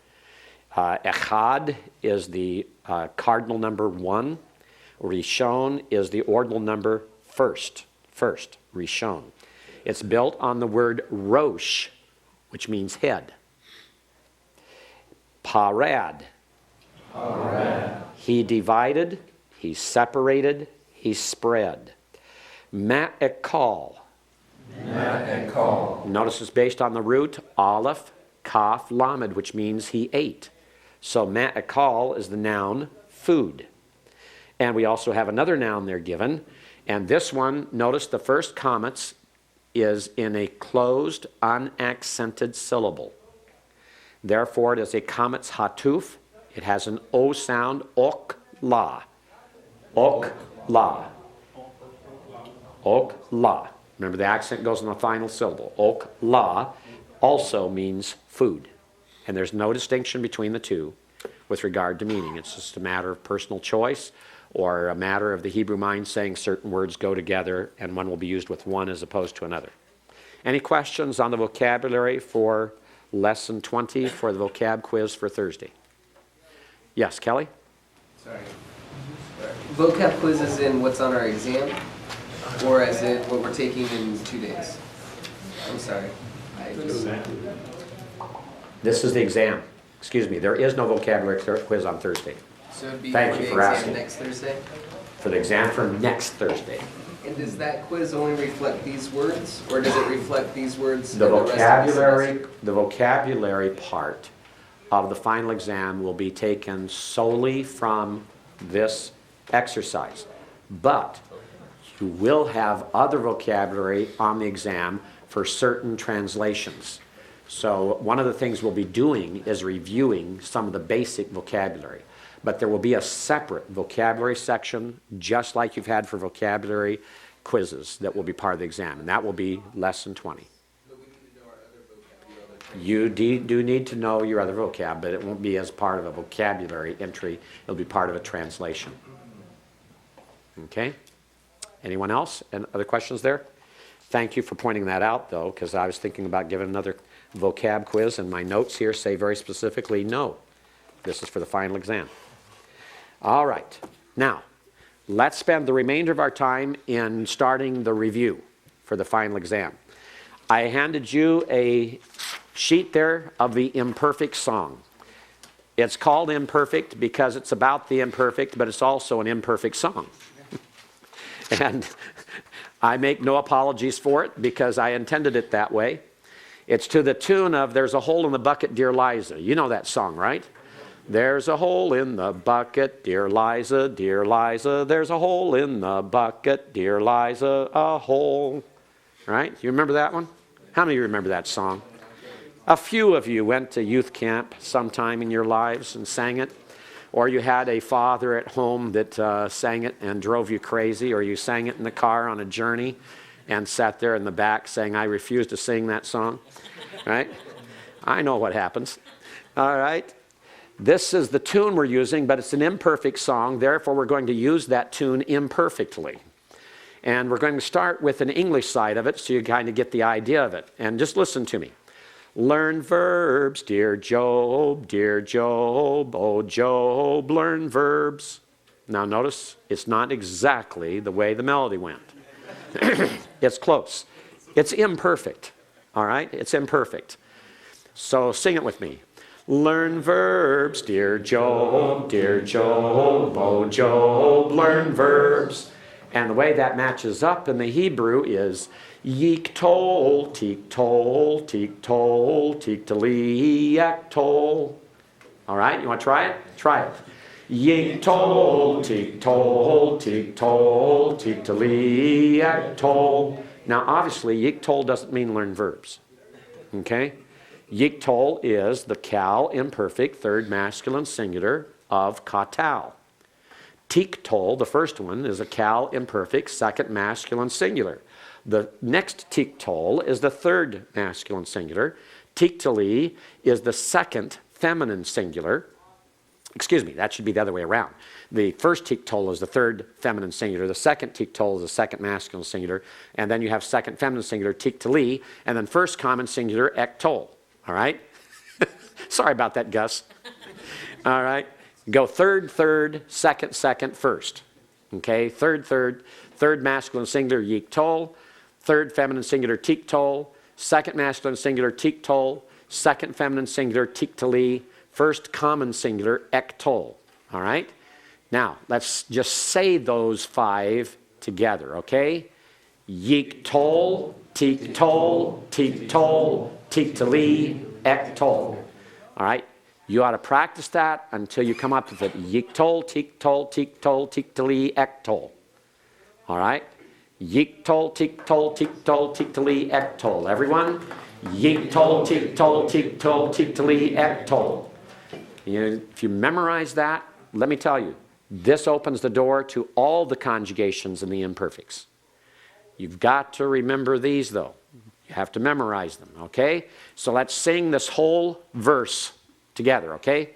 Echad is the cardinal number 1. Rishon is the ordinal number first. First, Rishon. It's built on the word rosh, which means head. Parad. He divided, he separated, he spread. Ma'ekal. Notice it's based on the root aleph, kaf, lamed, which means he ate. So ma'ekal is the noun food. And we also have another noun there given. And this one, notice the first comments is in a closed, unaccented syllable. Therefore, it is a kametz hatuf. It has an O sound, ok, la. Ok, la. Ok, la. Remember, the accent goes on the final syllable. Ok, la also means food. And there's no distinction between the two with regard to meaning. It's just a matter of personal choice or a matter of the Hebrew mind saying certain words go together and one will be used with one as opposed to another. Any questions on the vocabulary for lesson 20 for the vocab quiz for Thursday? Yes, Kelly? Sorry. Vocab quiz is in what's on our exam, or is it what we're taking in 2 days? I'm sorry. This is the exam. Excuse me, there is no vocabulary quiz on Thursday. So it'd be Thank for you the for exam asking. next Thursday? For the exam for next Thursday. And does that quiz only reflect these words, or does it reflect these words? The and rest of vocabulary, the vocabulary part of the final exam will be taken solely from this exercise. But you will have other vocabulary on the exam for certain translations. So one of the things we'll be doing is reviewing some of the basic vocabulary. But there will be a separate vocabulary section, just like you've had for vocabulary quizzes, that will be part of the exam. And that will be lesson 20. You do need to know your other vocab, but it won't be as part of a vocabulary entry. It'll be part of a translation. Okay? Anyone else? And other questions there? Thank you for pointing that out, though, because I was thinking about giving another vocab quiz, and my notes here say very specifically no. This is for the final exam. All right. Now, let's spend the remainder of our time in starting the review for the final exam. I handed you a sheet there of the imperfect song. It's called imperfect because it's about the imperfect, but it's also an imperfect song. And I make no apologies for it because I intended it that way. It's to the tune of "There's a Hole in the Bucket, Dear Liza." You know that song, right? There's a hole in the bucket, dear Liza, dear Liza. There's a hole in the bucket, dear Liza, a hole. Right? You remember that one? How many of you remember that song? A few of you went to youth camp sometime in your lives and sang it. Or you had a father at home that sang it and drove you crazy. Or you sang it in the car on a journey and sat there in the back saying, "I refuse to sing that song." Right? I know what happens. All right? This is the tune we're using, but it's an imperfect song. Therefore, we're going to use that tune imperfectly. And we're going to start with an English side of it so you kind of get the idea of it. And just listen to me. Learn verbs, dear Job, oh Job, learn verbs. Now notice, it's not exactly the way the melody went. It's close. It's imperfect, all right? It's imperfect. So sing it with me. Learn verbs, dear Job, oh Job, learn verbs. And the way that matches up in the Hebrew is yiktol, tiktol, tiktol, tiktali, yaktol. All right, you want to try it? Try it. Yiktol, tiktol, tiktol, tiktali, yaktol. Now, obviously, yiktol doesn't mean learn verbs. Okay? Yiktol is the kal imperfect third masculine singular of katal. Tiktol, the first one, is a kal imperfect second masculine singular. The next tiktol is the third masculine singular. Tiktali is the second feminine singular. Excuse me, that should be the other way around. The first tiktol is the third feminine singular. The second tiktol is the second masculine singular. And then you have second feminine singular, tiktali, and then first common singular, ektol. All right? Sorry about that, Gus. All right? Go third, third, second, second, first. Okay? Third, third, third masculine singular, yiktol. Third feminine singular, tiktol. Second masculine singular, tiktol. Second feminine singular, tiktali. First common singular, ektol. All right? Now, let's just say those five together, okay? Yiktol, tiktol, tiktol, tiktali, ektol. All right? You ought to practice that until you come up with it. Yiktol, tiktol, tiktol, tiktali, ektol. All right? Yiktol, tiktol, tiktol, tiktali, ektol. Everyone? Yiktol, tiktol, tiktol, tiktali, ektol. If you memorize that, let me tell you, this opens the door to all the conjugations and the imperfects. You've got to remember these, though. You have to memorize them, okay? So let's sing this whole verse together, okay?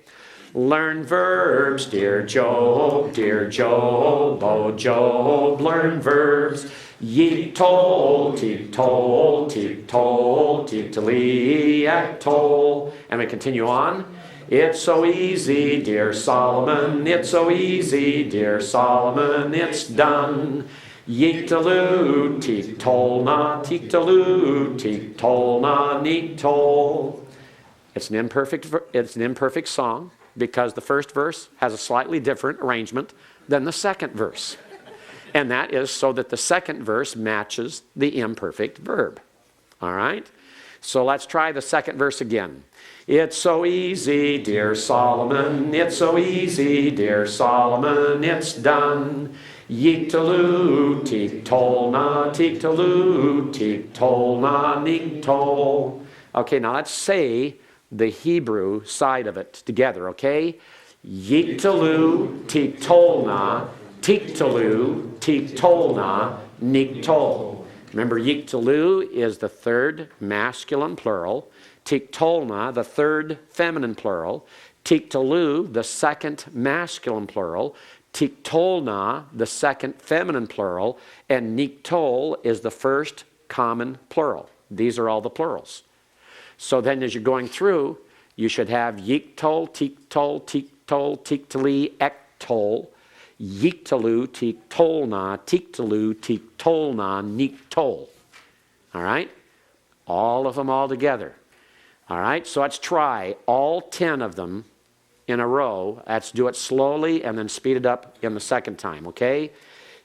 Learn verbs, dear Job, oh Job, learn verbs. Yiktol, tiktol, tiktol, tiktali, ektol. And we continue on. It's so easy, dear Solomon, it's so easy, dear Solomon, it's done. Yiktalu, tiktolna, tiktalu, tiktolna, niktol. It's an imperfect song because the first verse has a slightly different arrangement than the second verse. And that is so that the second verse matches the imperfect verb. All right? So let's try the second verse again. It's so easy, dear Solomon, it's so easy, dear Solomon, it's done. Yiktalu, tiktolna, tiktolu, tiktolna, niktol. Okay, now let's say the Hebrew side of it together, okay? Yiktalu, tiktolna, tiktalu, tiktolna, niktol. Remember, yiktalu is the third masculine plural. Tiktolna, the third feminine plural. Tiktalu, the second masculine plural. Tiktolna, the second feminine plural. And niktol is the first common plural. These are all the plurals. So then as you're going through, you should have yiktol, tiktol, tiktol, tiktali, ektol. Yiktalu, tiktolna, tiktalu, tiktolna, niktol. All right? All of them all together. All right? So let's try all 10 of them in a row. Let's do it slowly and then speed it up in the second time, okay?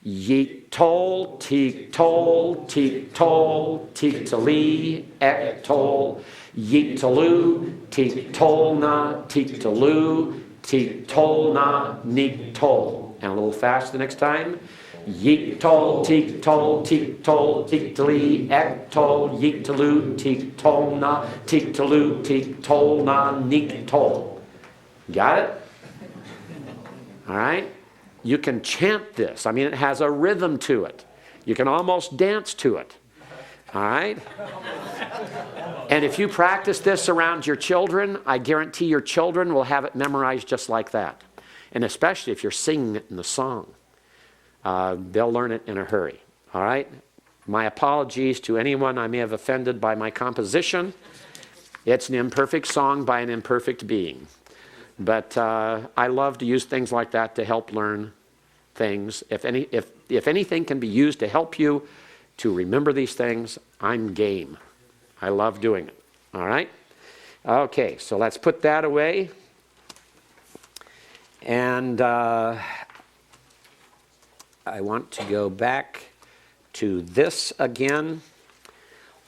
Yiktol, tiktol, tiktol, tiktali, ektol. Yiktalu, tiktolna, tiktalu, tiktolna, niktol. And a little fast the next time. Yiktol, tiktol, tiktol, tiktali, ektol, yiktalu, tiktolna, tiktalu, tiktolna, niktol. Got it? All right? You can chant this. I mean, it has a rhythm to it. You can almost dance to it. All right? And if you practice this around your children, I guarantee your children will have it memorized just like that. And especially if you're singing it in the song, they'll learn it in a hurry. All right? My apologies to anyone I may have offended by my composition. It's an imperfect song by an imperfect being. But I love to use things like that to help learn things. If anything can be used to help you to remember these things, I'm game. I love doing it. All right? Okay, so let's put that away. And I want to go back to this again.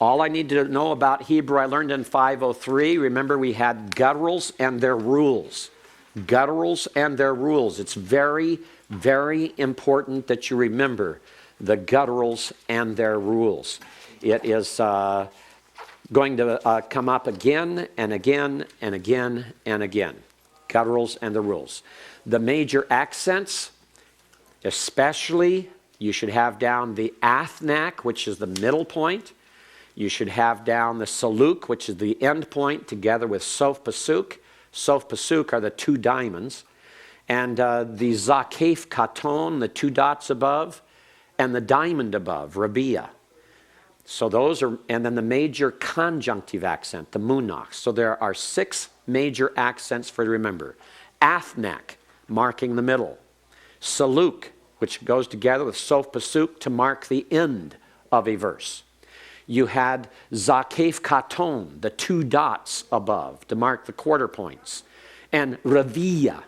All I need to know about Hebrew I learned in 503. Remember, we had gutturals and their rules. Gutturals and their rules. It's very, very important that you remember the gutturals and their rules. It is going to come up again and again and again and again. Gutturals and the rules. The major accents, especially, you should have down the athnak, which is the middle point. You should have down the saluk, which is the end point, together with sof pasuk. Sof pasuk are the two diamonds. And the zakef katon, the two dots above, and the diamond above, rabia. So those are, and then the major conjunctive accent, the munach. So there are 6 major accents for you to remember. Athnak, marking the middle. Saluk, which goes together with sof pasuk to mark the end of a verse. You had zakef katon, the 2 dots above, to mark the quarter points. And ravia,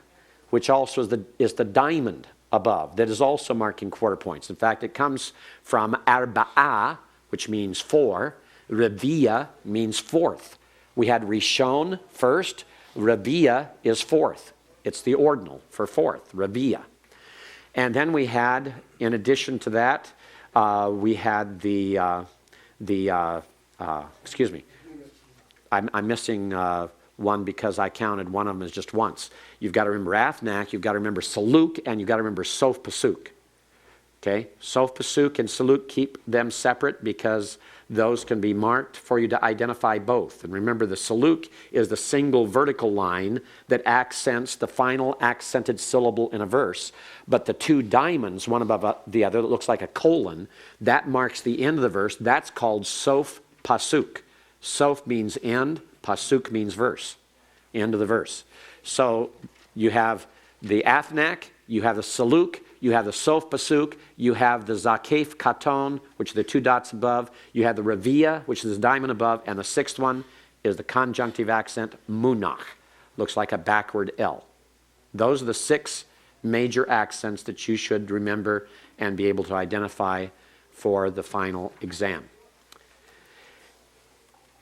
which also is the diamond above, that is also marking quarter points. In fact, it comes from arba'ah, which means 4. Ravia means 4th. We had rishon first. Ravia is 4th. It's the ordinal for 4th, ravia. And then we had, in addition to that, we had I'm missing one because I counted one of them as just once. You've got to remember Athnak, you've got to remember Saluk, and you've got to remember Sof Pasuk. Okay? Sof Pasuk and Saluk, keep them separate because those can be marked for you to identify both. And remember, the Saluk is the single vertical line that accents the final accented syllable in a verse. But the two diamonds, one above the other, that looks like a colon, that marks the end of the verse. That's called Sof Pasuk. Sof means end, Pasuk means verse, end of the verse. So you have the Athnak, you have the Saluk, you have the Sof Pasuk, you have the Zakef Katon, which are the two dots above, you have the Revia, which is the diamond above, and the sixth one is the conjunctive accent Munach. Looks like a backward L. Those are the 6 major accents that you should remember and be able to identify for the final exam.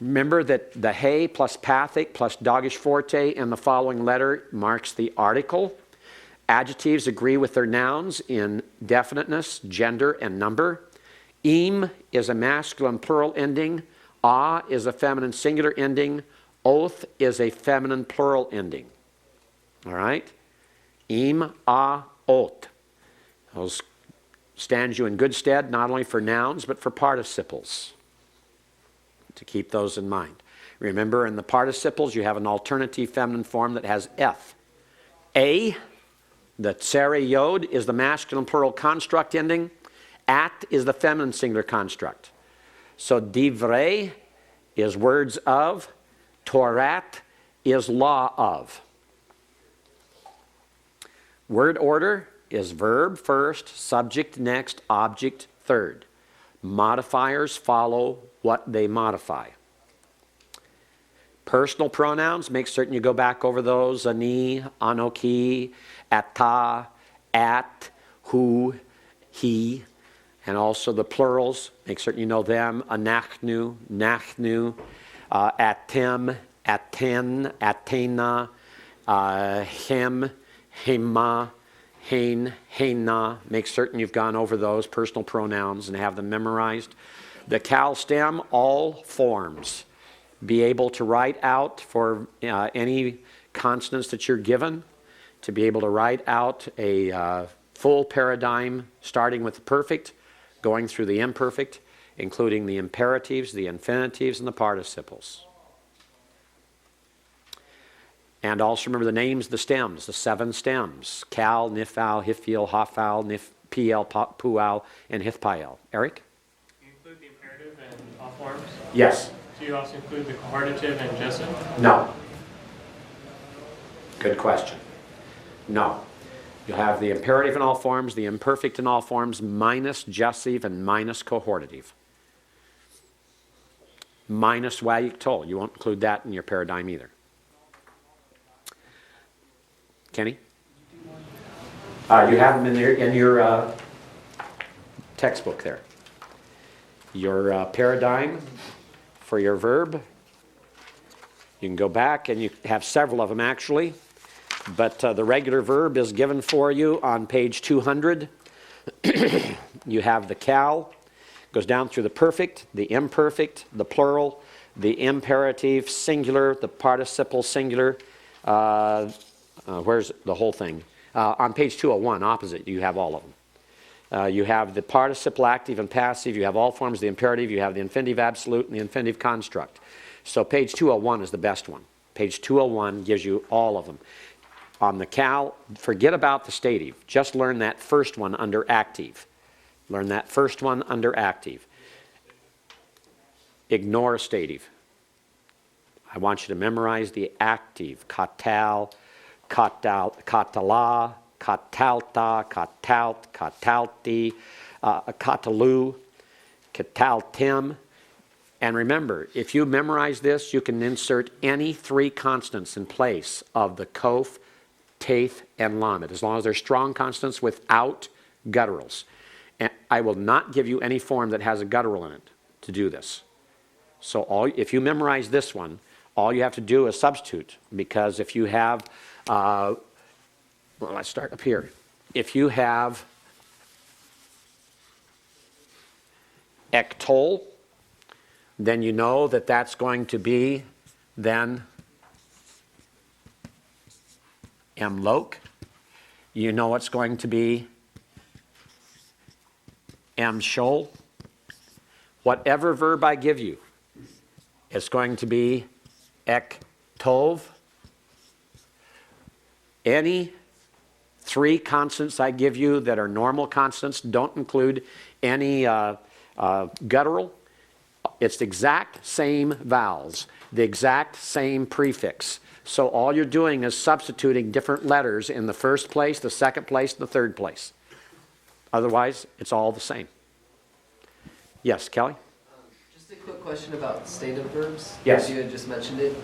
Remember that the he plus pathic plus dogish forte in the following letter marks the article. Adjectives agree with their nouns in definiteness, gender, and number. Im is a masculine plural ending. A is a feminine singular ending. Oath is a feminine plural ending. All right? Im, a, ot. Those stand you in good stead, not only for nouns, but for participles. To keep those in mind. Remember, in the participles, you have an alternative feminine form that has eth. A, the tsere yod, is the masculine plural construct ending. At is the feminine singular construct. So divrei is words of. Torat is law of. Word order is verb first, subject next, object third. Modifiers follow what they modify. Personal pronouns, make certain you go back over those. Ani, anoki, ata, at, hu, he, and also the plurals. Make certain you know them. Anachnu, nachnu, atem, aten, atena, hem, hema, hein, heina. Make certain you've gone over those personal pronouns and have them memorized. The cal stem, all forms. Be able to write out for any consonants that you're given, to be able to write out a full paradigm starting with the perfect, going through the imperfect, including the imperatives, the infinitives, and the participles. And also remember the names of the stems, the 7 stems. Cal, nifal, hifil, hafal, piel, pual, and hithpael. Eric? Do you include the imperative and all forms? Yes. Do you also include the cohortative and jessup? No. Good question. No. You'll have the imperative in all forms, the imperfect in all forms, minus gessive and minus cohortative. Minus wayik tol. You won't include that in your paradigm either. Kenny? You have them in your textbook there. Your paradigm for your verb. You can go back and you have several of them actually. But the regular verb is given for you on page 200. You have the cal. Goes down through the perfect, the imperfect, the plural, the imperative singular, the participle singular. Where's the whole thing? On page 201, opposite, you have all of them. You have the participle active and passive. You have all forms of the imperative. You have the infinitive absolute and the infinitive construct. So page 201 is the best one. Page 201 gives you all of them. On the cal, forget about the stative. Just learn that first one under active. Learn that first one under active. Ignore stative. I want you to memorize the active. Katal, katal, katala, katalta, katalt, katalti, katalu, kataltim. And remember, if you memorize this, you can insert any 3 consonants in place of the kof, taith, and lamed, as long as they're strong consonants without gutturals. And I will not give you any form that has a guttural in it to do this. So if you memorize this one, all you have to do is substitute, because if you have, well, let's start up here. If you have ektol, then you know that that's going to be then loc. You know it's going to be shol. Whatever verb I give you, it's going to be ek tov. Any three consonants I give you that are normal consonants, don't include any guttural. It's the exact same vowels, the exact same prefix. So all you're doing is substituting different letters in the first place, the second place, and the third place. Otherwise, it's all the same. Yes, Kelly? Just a quick question about stative verbs. Yes. You had just mentioned it.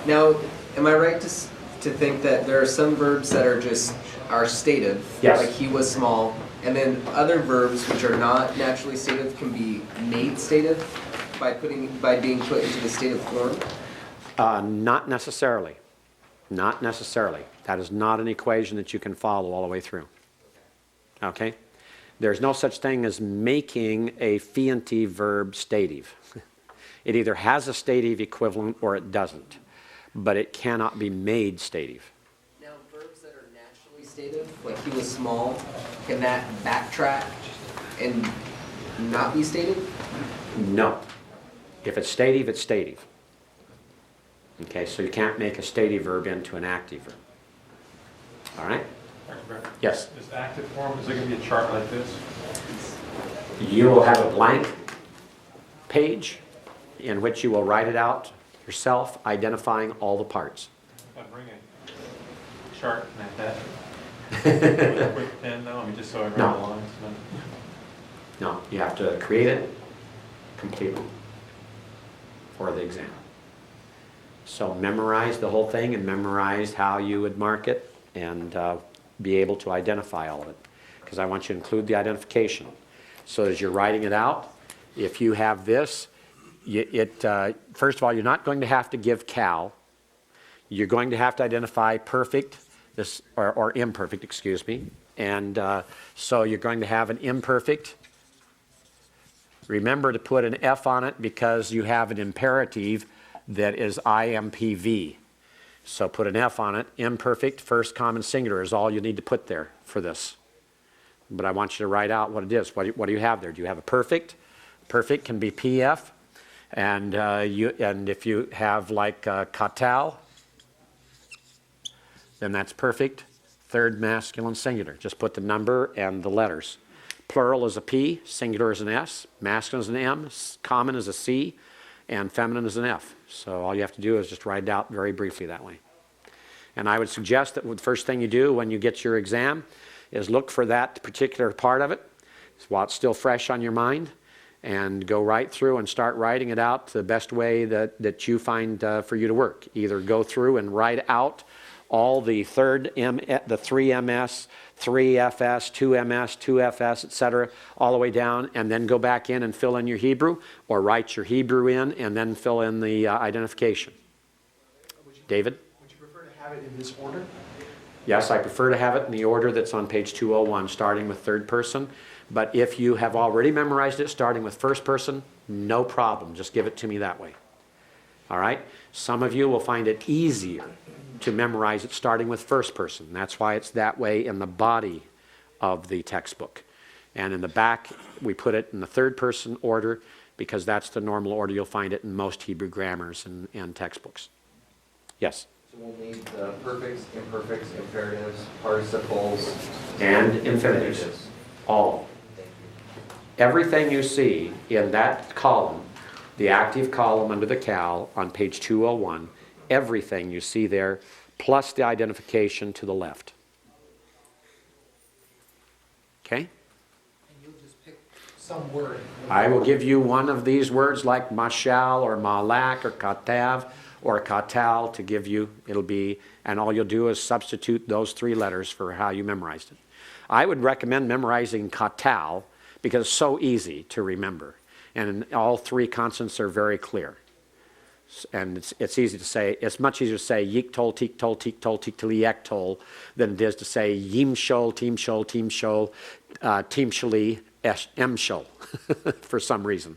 Now, am I right to think that there are some verbs that are stative, Yes. like he was small, and then other verbs which are not naturally stative can be made stative by being put into the stative form? Not necessarily. Not necessarily. That is not an equation that you can follow all the way through. Okay? There's no such thing as making a fientive verb stative. It either has a stative equivalent or it doesn't. But it cannot be made stative. Now, verbs that are naturally stative, like he was small, can that backtrack and not be stative? No. If it's stative, it's stative. Okay, so you can't make a stative verb into an active verb. All right? Yes? This active form, is there going to be a chart like this? You will have a blank page in which you will write it out yourself, identifying all the parts. If I bring a chart like that, with a quick pen though, I mean, just so I write No. the lines. No, you have to create it completely for the exam. So memorize the whole thing and memorize how you would mark it and be able to identify all of it. Because I want you to include the identification. So as you're writing it out, if you have this, first of all, you're not going to have to give cal. You're going to have to identify perfect, or imperfect, excuse me. And so you're going to have an imperfect. Remember to put an F on it because you have an imperative that is IMPV. So put an F on it. Imperfect, first common singular is all you need to put there for this. But I want you to write out what it is. What do you have there? Do you have a perfect? Perfect can be PF. And if you have like katal, then that's perfect. Third masculine singular. Just put the number and the letters. Plural is a P, singular is an S, masculine is an M, common is a C, and feminine is an F. So all you have to do is just write it out very briefly that way. And I would suggest that the first thing you do when you get your exam is look for that particular part of it while it's still fresh on your mind, and go right through and start writing it out the best way that you find for you to work. Either go through and write out all the the 3MS, 3FS, 2MS, 2FS, etc., all the way down, and then go back in and fill in your Hebrew, or write your Hebrew in and then fill in the identification. David? Would you prefer to have it in this order? Yes, I prefer to have it in the order that's on page 201, starting with third person. But if you have already memorized it, starting with first person, no problem. Just give it to me that way. All right? Some of you will find it easier to memorize it starting with first person. That's why it's that way in the body of the textbook. And in the back, we put it in the third person order because that's the normal order you'll find it in most Hebrew grammars and textbooks. Yes? So we'll need the perfects, imperfects, imperatives, participles. And infinitives. All. Everything you see in that column, the active column under the cal on page 201, everything you see there, plus the identification to the left. Okay? And you'll just pick some word. I will give you one of these words like mashal or malak or katav or katal to give you. It'll be, and all you'll do is substitute those three letters for how you memorized it. I would recommend memorizing katal because it's so easy to remember. And all three consonants are very clear. And it's easy to say, it's much easier to say yiktol, tiktol, tiktol, tiktali, yektol than it is to say yimshol, teamshol, teamshol, teamshali, emshol for some reason.